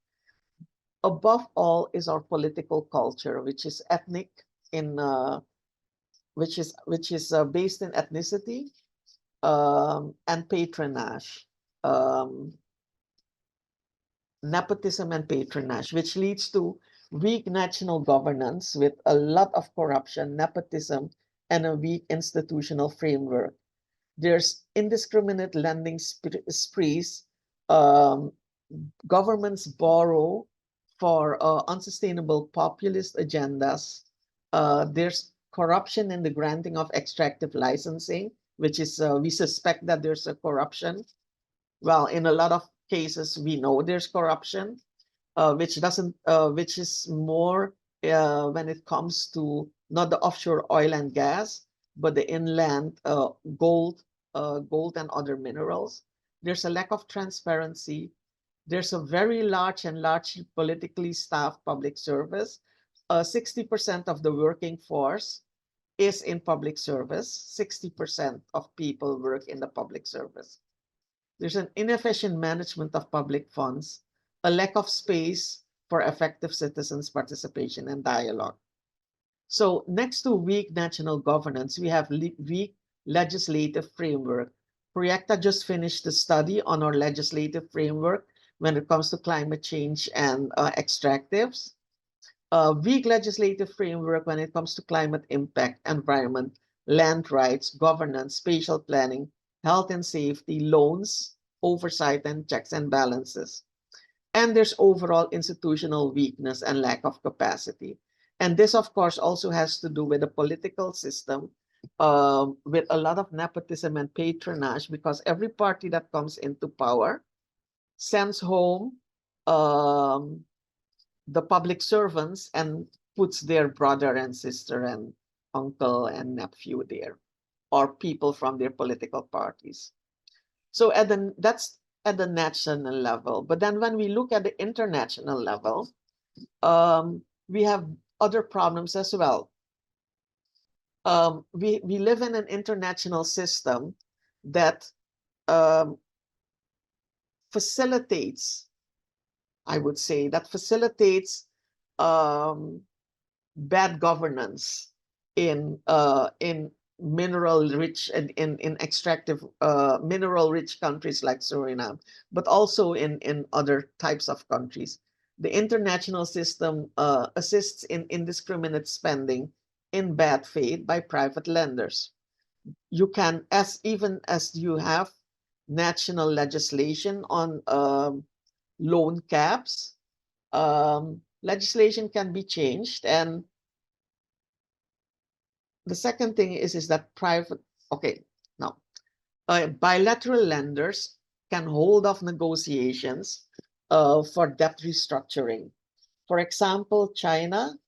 Above all is our political culture, which is ethnic in based in ethnicity and patronage, um, nepotism and patronage, which leads to weak national governance with a lot of corruption, nepotism, and a weak institutional framework. There's indiscriminate lending sprees. Um, Governments borrow for unsustainable populist agendas. There's corruption in the granting of extractive licensing, which is, we suspect that there's a corruption. Well, in a lot of cases, we know there's corruption, which is more when it comes to not the offshore oil and gas, but the inland gold and other minerals. There's a lack of transparency. There's a very large politically staffed public service. 60% of the working force is in public service. 60% of people work in the public service. There's an inefficient management of public funds, a lack of space for effective citizens' participation and dialogue. So next to weak national governance, we have weak legislative framework. Proyecta just finished the study on our legislative framework when it comes to climate change and extractives. Weak legislative framework when it comes to climate impact, environment, land rights, governance, spatial planning, health and safety, loans, oversight, and checks and balances. And there's overall institutional weakness and lack of capacity. And this, of course, also has to do with the political system, with a lot of nepotism and patronage, because every party that comes into power sends home the public servants and puts their brother and sister and uncle and nephew there, or people from their political parties. So that's at the national level. But then when we look at the international level, we have other problems as well. We live in an international system that facilitates, I would say, that facilitates bad governance in mineral rich and in extractive mineral rich countries like Suriname, but also in other types of countries. The international system assists in indiscriminate spending in bad faith by private lenders. You can, even as you have national legislation on loan caps, legislation can be changed. And the second thing is that now bilateral lenders can hold off negotiations for debt restructuring. For example, China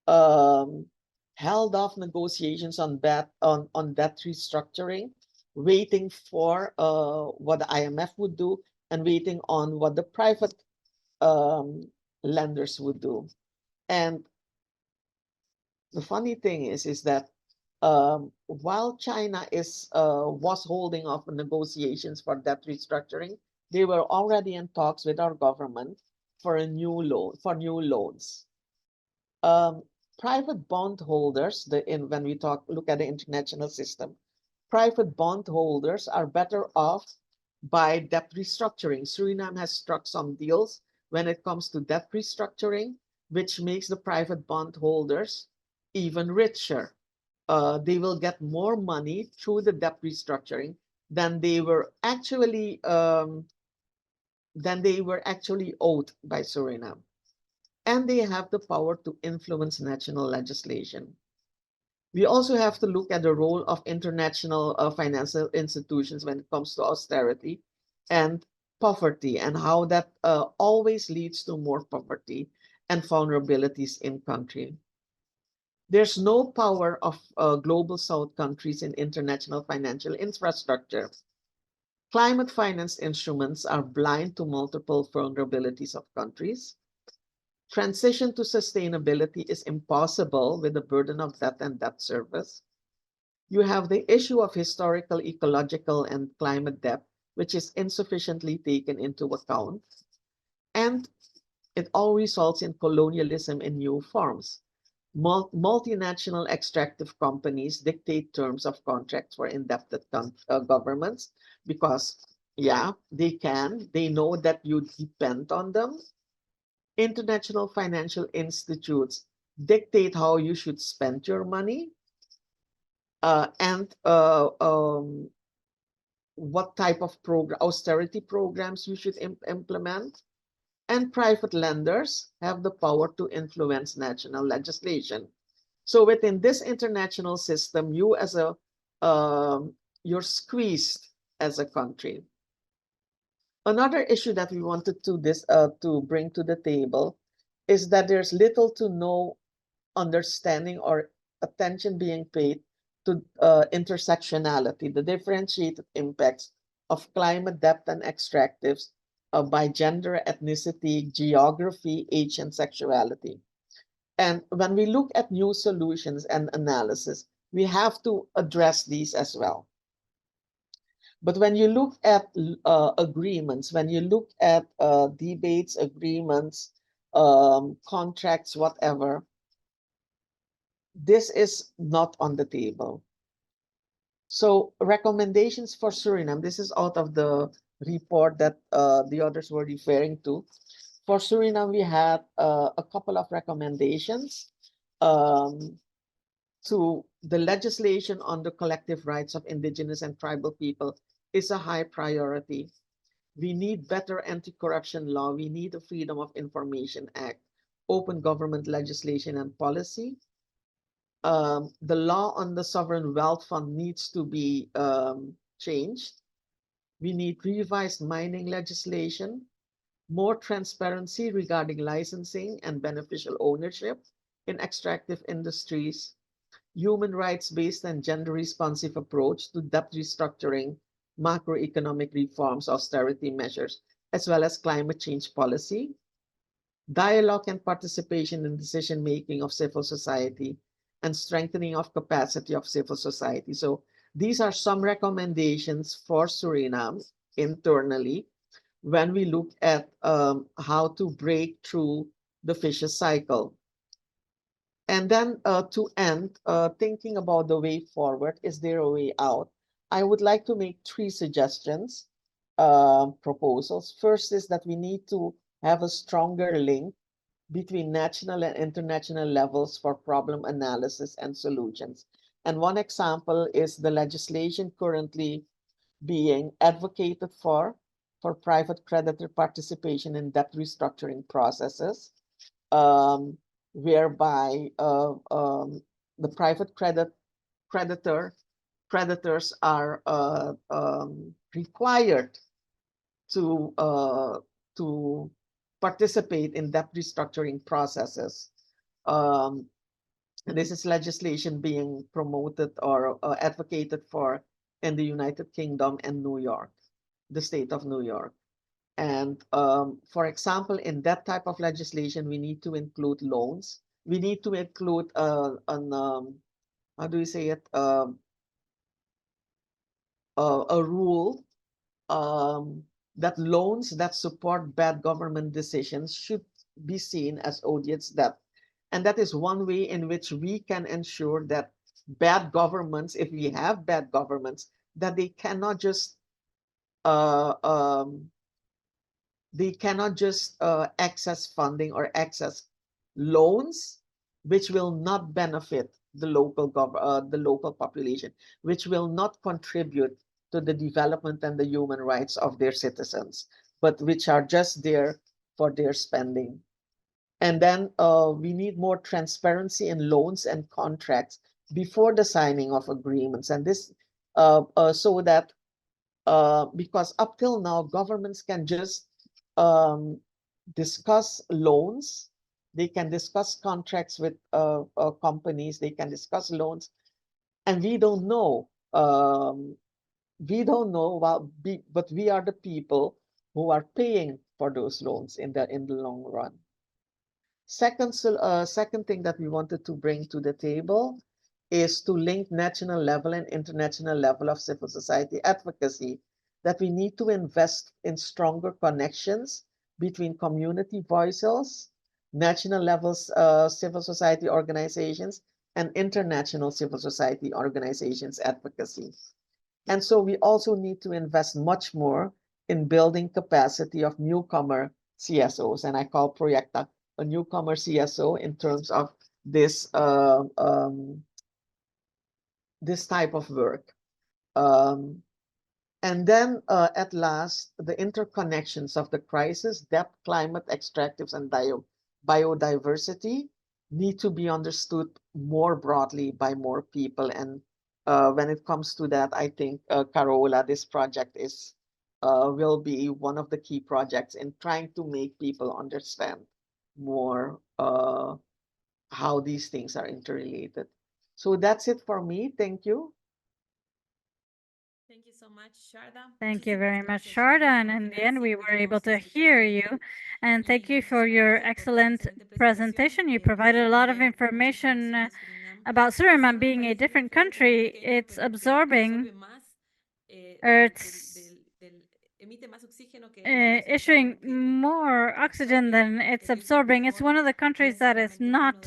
held off negotiations on debt restructuring, waiting for what the IMF would do and waiting on what the private lenders would do. And the funny thing is that while China was holding off negotiations for debt restructuring, they were already in talks with our government for new loans. Private bondholders, when we look at the international system, private bondholders are better off by debt restructuring. Suriname has struck some deals when it comes to debt restructuring, which makes the private bondholders even richer. They will get more money through the debt restructuring than they were actually owed by Suriname. And they have the power to influence national legislation. We also have to look at the role of international financial institutions when it comes to austerity and poverty, and how that always leads to more poverty and vulnerabilities in country. There's no power of global South countries in international financial infrastructure. Climate finance instruments are blind to multiple vulnerabilities of countries. Transition to sustainability is impossible with the burden of debt and debt service. You have the issue of historical, ecological, and climate debt, which is insufficiently taken into account. And it all results in colonialism in new forms. Multinational extractive companies dictate terms of contracts for indebted governments because, yeah, they know that you depend on them. International financial institutes dictate how you should spend your money and what type of austerity programs you should implement. And private lenders have the power to influence national legislation. So within this international system, you're squeezed as a country. Another issue that we wanted to bring to the table is that there's little to no understanding or attention being paid to intersectionality, the differentiated impacts of climate, depth, and extractives by gender, ethnicity, geography, age, and sexuality. And when we look at new solutions and analysis, we have to address these as well. But when you look at agreements, when you look at debates, agreements, contracts, whatever, this is not on the table. So recommendations for Suriname, this is out of the report that the others were referring to. For Suriname, we had a couple of recommendations to the legislation on the collective rights of indigenous and tribal people is a high priority. We need better anti-corruption law. We need a Freedom of Information Act, open government legislation and policy. The law on the sovereign wealth fund needs to be changed. We need revised mining legislation, more transparency regarding licensing and beneficial ownership in extractive industries, human rights-based and gender-responsive approach to debt restructuring, macroeconomic reforms, austerity measures, as well as climate change policy, dialogue and participation in decision-making of civil society, and strengthening of capacity of civil society. So these are some recommendations for Suriname internally when we look at how to break through the vicious cycle. And then to end, thinking about the way forward, is there a way out? I would like to make three suggestions, proposals. First is that we need to have a stronger link between national and international levels for problem analysis and solutions. And one example is the legislation currently being advocated for private creditor participation in debt restructuring processes, um, whereby the private creditors are required to participate in debt restructuring processes. This is legislation being promoted or advocated for in the United Kingdom and New York, the state of New York. And for example, in that type of legislation, we need to include loans. We need to include how do you say it? A rule that loans that support bad government decisions should be seen as odious debt. And that is one way in which we can ensure that bad governments, if we have bad governments, that they cannot just access funding or access loans, which will not benefit the local population, which will not contribute to the development and the human rights of their citizens, but which are just there for their spending. And then we need more transparency in loans and contracts before the signing of agreements. And this so that because up till now, governments can just discuss loans, they can discuss contracts with companies, they can discuss loans, and we don't know. We don't know but we are the people who are paying for those loans in the long run. Second thing that we wanted to bring to the table is to link national level and international level of civil society advocacy, that we need to invest in stronger connections between community voices, national levels civil society organizations, and international civil society organizations advocacy. And so we also need to invest much more in building capacity of newcomer CSOs. And I call Proyecta a newcomer CSO in terms of this this type of work. And then at last, the interconnections of the crisis, depth, climate, extractives, and biodiversity need to be understood more broadly by more people. And when it comes to that, I think Carola, this project will be one of the key projects in trying to make people understand more how these things are interrelated. So that's it for me. Thank you. Thank you so much, Sharda. Thank you Muchísimas very much, gracias, Sharda. Sharda, And porque in the ahora end, sí we were able pudimos to escuchar hear you. And thank you for your muchísimas excellent gracias por tu presentation. You presentación. provided a lot of Surinam, muchas information gracias. Surinam about es Suriname un being a país muy different fuerte, muy country. pequeño, It's pero que absorbing, absorbe más, or it's emite más oxígeno que issuing more oxygen than it's absorbing. It's one of the countries that is not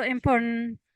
also important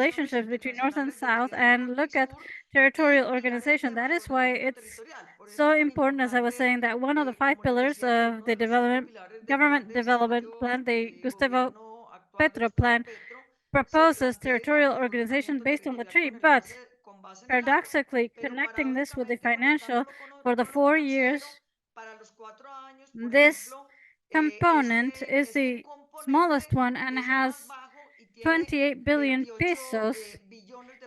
relationships between North and South and look at territorial organization. That is why it's so important, as I was saying, that one of the 5 pillars of the government development plan, the Gustavo Petro plan, proposes territorial organization based on the treaty, but paradoxically, connecting this with the financial for the 4 years, this component is the smallest one and has 28 billion pesos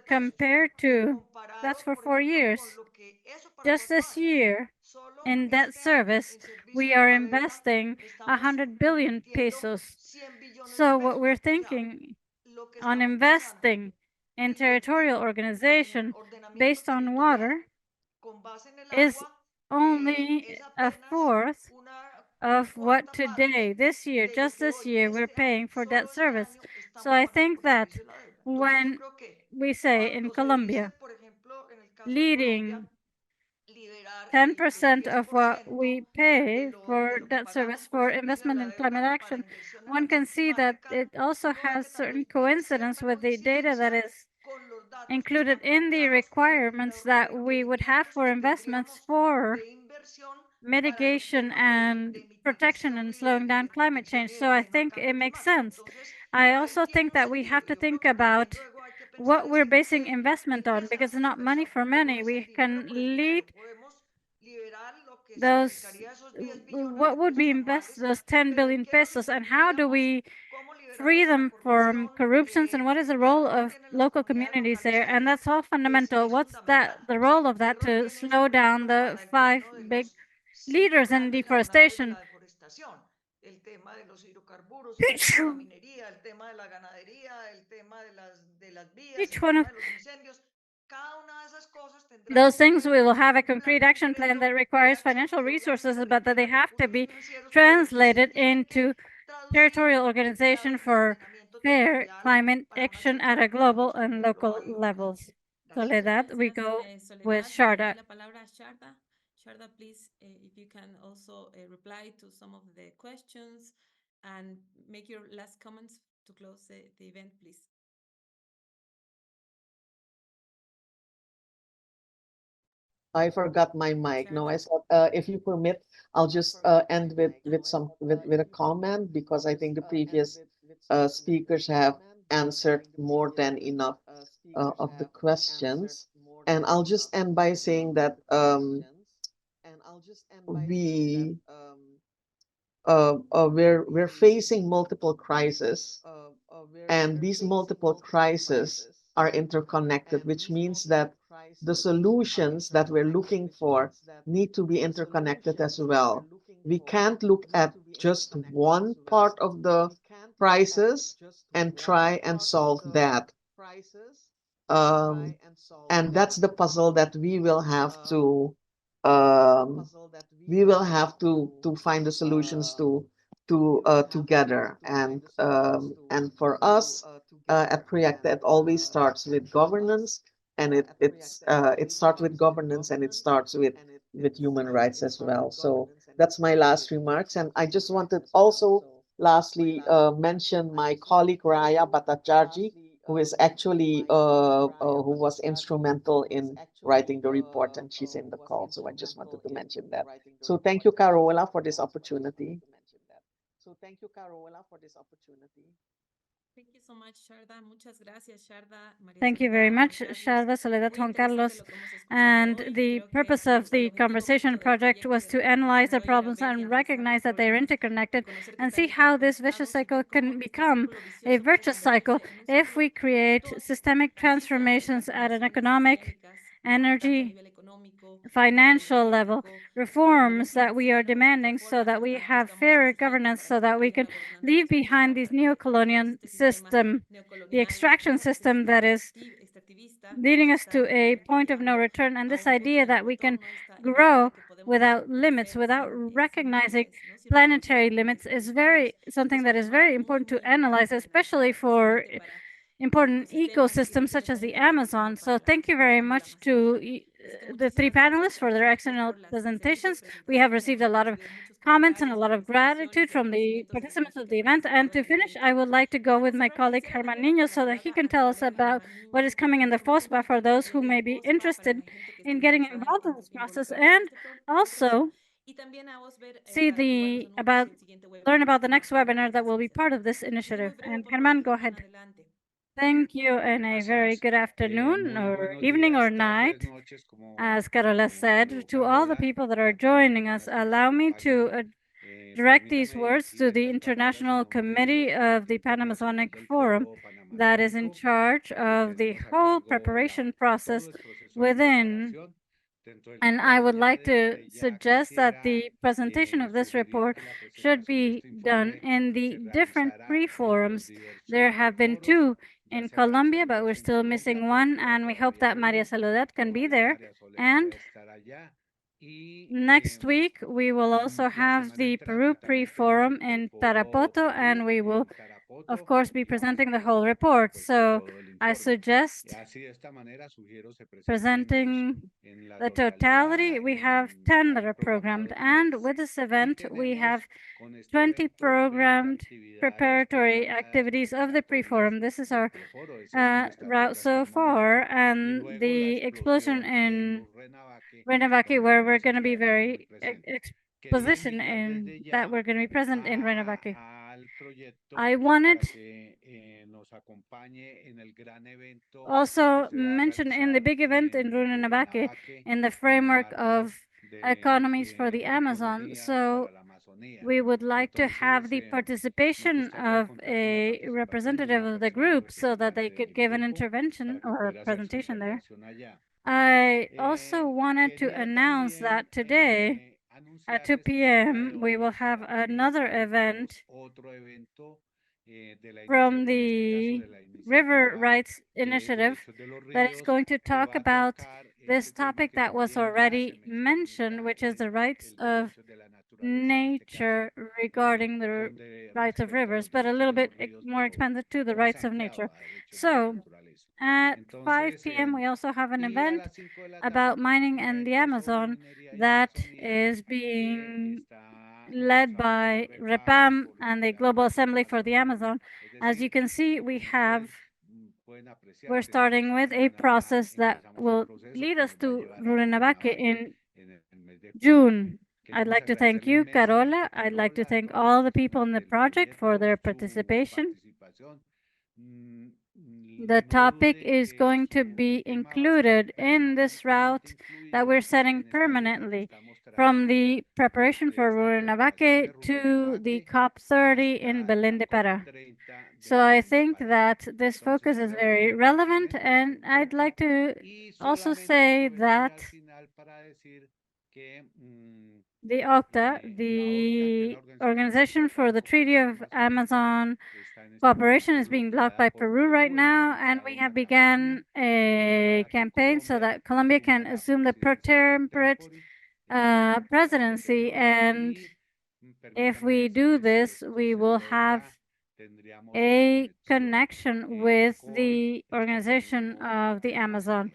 compared to, that's for 4 years. Just this year, in debt service, we are investing 100 billion pesos. So what we're thinking on investing in territorial organization based on water is only a fourth of what today, this year, just this year, we're paying for debt service. So I think that when we say in Colombia, leading 10% of what we pay for debt service for investment in climate action, one can see that it also has certain coincidence with the data that is included in the requirements that we would have for investments for mitigation and protection and slowing down climate change. So I think it makes sense. I also think that we have to think about what we're basing investment on, because it's not money for money. We can lead those, what would we invest those 10 billion pesos, and how do we free them from corruptions, and what is the role of local communities there? And that's all fundamental. What's that, the role of that to slow down the 5 big leaders in deforestation? el tema de los hidrocarburos, el tema de la minería, el tema de la ganadería, el tema de las vías, Each el one tema of de los incendios. Cada una de esas cosas tendrá those que things, tener we will have a un plan concrete action plan that concreto requires de acción financial que resources, obviamente but that they requiera have to recursos be financieros, pero que sí translated tiene que into traducir territorial el grado organization de for encadenamiento fair territorial climate para una action acción at a global and sostenible local global y local. levels. Gracias. Soledad, we Gracias, go with Soledad. Le doy Sharda. la palabra a Sharda. Sharda, please, if you can also reply to some of the questions and make your last comments to close the event, please. I forgot my mic. No, I said, if you permit, I'll just end with a comment, because I think the previous speakers have answered more than enough of the questions. And I'll just end by saying that we we're facing multiple crises, and these multiple crises are interconnected, which means that the solutions that we're looking for need to be interconnected as well. We can't look at just one part of the crisis and try and solve that. Um, and that's the puzzle that um, we will have to find the solutions to together. And for us at Preacta, it always starts with governance, and it starts with governance, and it starts with human rights as well. So that's my last remarks, and I just wanted also lastly mention my colleague Raya Bhattacharjee, who is actually who was instrumental in writing the report, and she's in the call. So I just wanted to mention that. So thank you, Carola, for this opportunity. Thank you so much, Sharda. Muchas gracias, Sharda. María Thank you very Soledad, much, Carlos. Sharda, Soledad, Muy Juan interesante Carlos. lo que hemos escuchado And hoy. the Creo que purpose of the el objetivo conversation justo del project proyecto was de to lo que estamos analyze the haciendo hoy era problems ver y and analizar los recognize that they're problemas, interconnected, reconocer que and están see how this vicious interconectados y cycle ver cómo can este become círculo a vicioso puede virtuous cycle convertirse en un if círculo we create virtuoso systemic beneficia a transformations las at an naciones economic, periféricas, tanto a energy, nivel económico, a nivel financial level, energético, a nivel reforms that we are financiero y demanding so reformas that que we tanto have estamos fairer exigiendo governance, para so que that we haya can una gobernanza leave justa, behind this para que dejemos neocolonial este sistema system, the neocolonial, extraction dejemos este system that sistema is extractivista que leading nos us to está a point of no llevando return. And a this un punto idea de no that we can retorno, esta idea grow de que podemos without limits, crecer without sin recognizing límites, ¿no? Sin planetary reconocer limits, límites is planetarios. something Es un that is tema very muy, important muy to analyze, importante especially for precisamente para important ecosistemas y ecosystems such as the ecosistema también Amazon. como para So thank you very como la much to Amazonía. Así que the three muchísimas gracias panelists a for los their tres excellent por las excelentes presentations. We have presentaciones. received a Hemos lot of recibido muchos comments and a comentarios de lot of gratitude felicitaciones, de from the reconocimientos de la participants gente of que the event. And participa, to de la finish, gente I would like to go para with my cerrar, colleague quisiera Herman darle Nino la so that he palabra can a mi tell us colega about Germán what Niño is para coming que in the nos dé un FOSPA for poquito those who de may be pospa para interested la gente que esté in getting interesada involved in this process, involucrarse en and este proceso also y también a Osber see para activarnos the en about el siguiente learn webinar que about the estamos next webinar that will organizando be hacia el part of futuro. this Y initiative. muy breve, And por favor, Herman, go Germán, ahead. adelante. Thank you, and a very good afternoon, or evening, or night. As Carola said, to all the people that are joining us, allow me to direct these words to the International Committee of the Pan-Amazonic Forum that is in charge of the whole preparation process within. And I would like to suggest that the presentation of this report should be done in the different pre-forums. There have been two in Colombia, but we're still missing one, and we hope that Maria Soledad can be there. And next week, we will also have the Peru pre-forum in Tarapoto, and we will, of course, be presenting the whole report. So I suggest presenting the totality. We have 10 that are programmed, and with this event, we have 20 programmed preparatory activities of the pre-forum. This is our route so far, and the explosion in Renavaki, where we're going to be very exposition in that we're going to be present in Renavaki. I wanted also mention in the big event in Runanabake in the framework of economies for the Amazon. So we would like to have the participation of a representative of the group so that they could give an intervention or a presentation there. I also wanted to announce that today at 2 p.m. we will have another event from the River Rights Initiative that is going to talk about this topic that was already mentioned, which is the rights of nature regarding the rights of rivers, but a little bit more expanded to the rights of nature. So at 5 p.m., we also have an event about mining in the Amazon that is being led by REPAM and the Global Assembly for the Amazon. As you can see, we're starting with a process that will lead us to Rurrenabaque in June. I'd like to thank you, Carola. I'd like to thank all the people in the project for their participation. The topic is going to be included in this route that we're setting permanently from the preparation for Rurrenabaque to the COP30 in Belén de Pará. So I think that this focus is very relevant, and I'd like to also say that the OCTA, the Organization for the Treaty of Amazon Cooperation, is being blocked by Peru right now, and we have begun a campaign so that Colombia can assume the pro-temperate presidency. And if we do this, we will have a connection with the organization of the Amazon.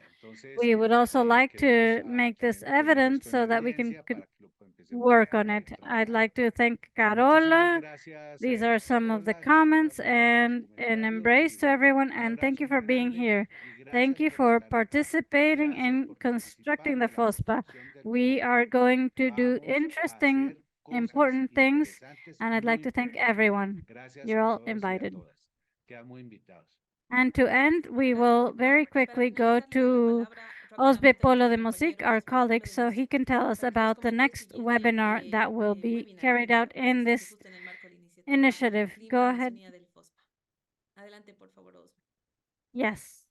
We would also like to make this evident so that we can work on it. I'd like to thank Carola. These are some of the comments, and an embrace to everyone, and thank you for being here. Thank you for participating in constructing the FOSPA. We are going to do interesting, important things, and I'd like to thank everyone. You're all invited. And to end, we will very quickly go to Osbe Polo de Mosic, our colleague, so he can tell us about the next webinar that will be carried out in this initiative. Go ahead. Yes.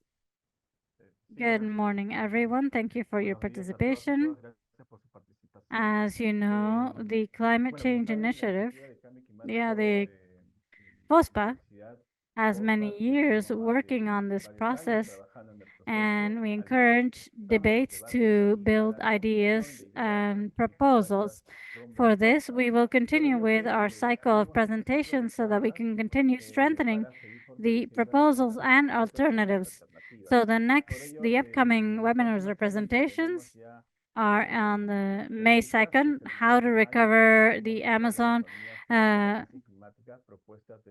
Good morning, everyone. Thank you for your participation. As you know, the Climate Change Initiative, the FOSPA, has many years working on this process, and we encourage debates to build ideas and proposals. For this, we will continue with our cycle of presentations so that we can continue strengthening the proposals and alternatives. So the upcoming webinars or presentations are on the May 2nd, how to recover the Amazon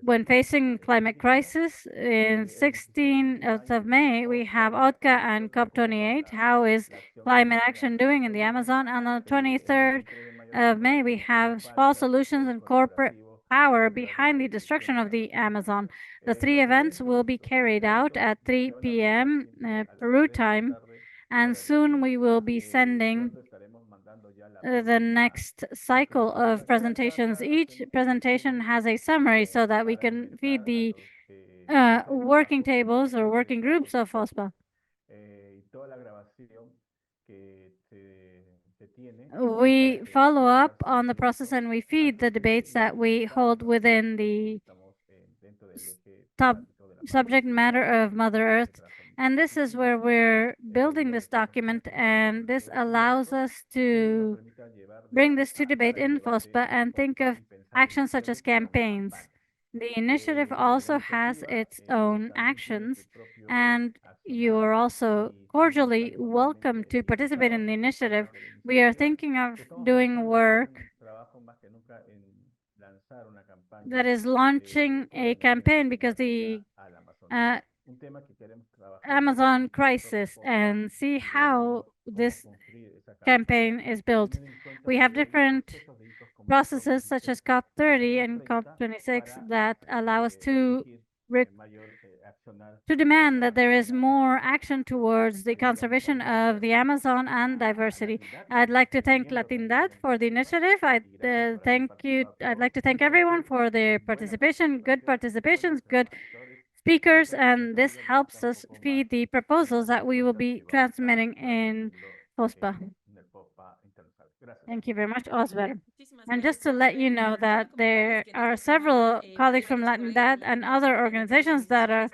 when facing climate crisis. In 16th of May, we have OTCA and COP28, how is climate action doing in the Amazon? And on the 23rd of May, we have small solutions and corporate power behind the destruction of the Amazon. The three events will be carried out at 3 p.m. Peru time, and soon we will be sending the next cycle of presentations. Each presentation has a summary so that we can feed the working tables or working groups of FOSPA. We follow up on the process and we feed the debates that we hold within the subject matter of Mother Earth. And this is where we're building this document, and this allows us to bring this to debate in FOSPA and think of actions such as campaigns. The initiative also has its own actions, and you are also cordially welcome to participate in the initiative. We are thinking of doing work that is launching a campaign because the Amazon crisis, and see how this campaign is built. We have different processes such as COP30 and COP26 that allow us to demand that there is more action towards the conservation of the Amazon and diversity. I'd like to thank Latindad for the initiative. I'd like to thank everyone for their participation, good participations, good speakers, and this helps us feed the proposals that we will be transmitting in FOSPA. Thank you very much, Osvaldo. And just to let you know that there are several colleagues from Latinidad and other organizations that are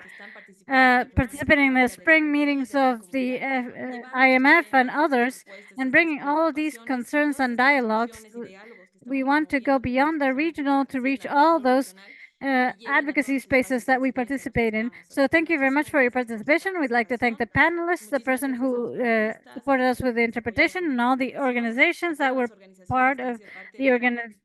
participating in the spring meetings of the IMF and others, and bringing all of these concerns and dialogues. We want to go beyond the regional to reach all those advocacy spaces that we participate in. So thank you very much for your participation. We'd like to thank the panelists, the person who supported us with the interpretation, and all the organizations that were part of the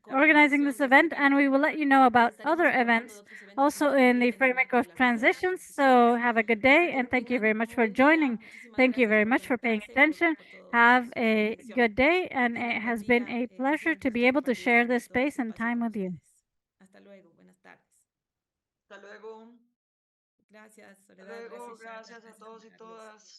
organizing this event. And we will let you know about other events also in the framework of transitions. So have a good day, and thank you very much for joining. Thank you very much for paying attention. Have a good day, and it has been a pleasure to be able to share this space and time with you. Hasta luego, buenas tardes. Hasta luego. Gracias, Hasta Soledad. luego. Gracias, Shaira, Gracias a todos y Carlos. todas.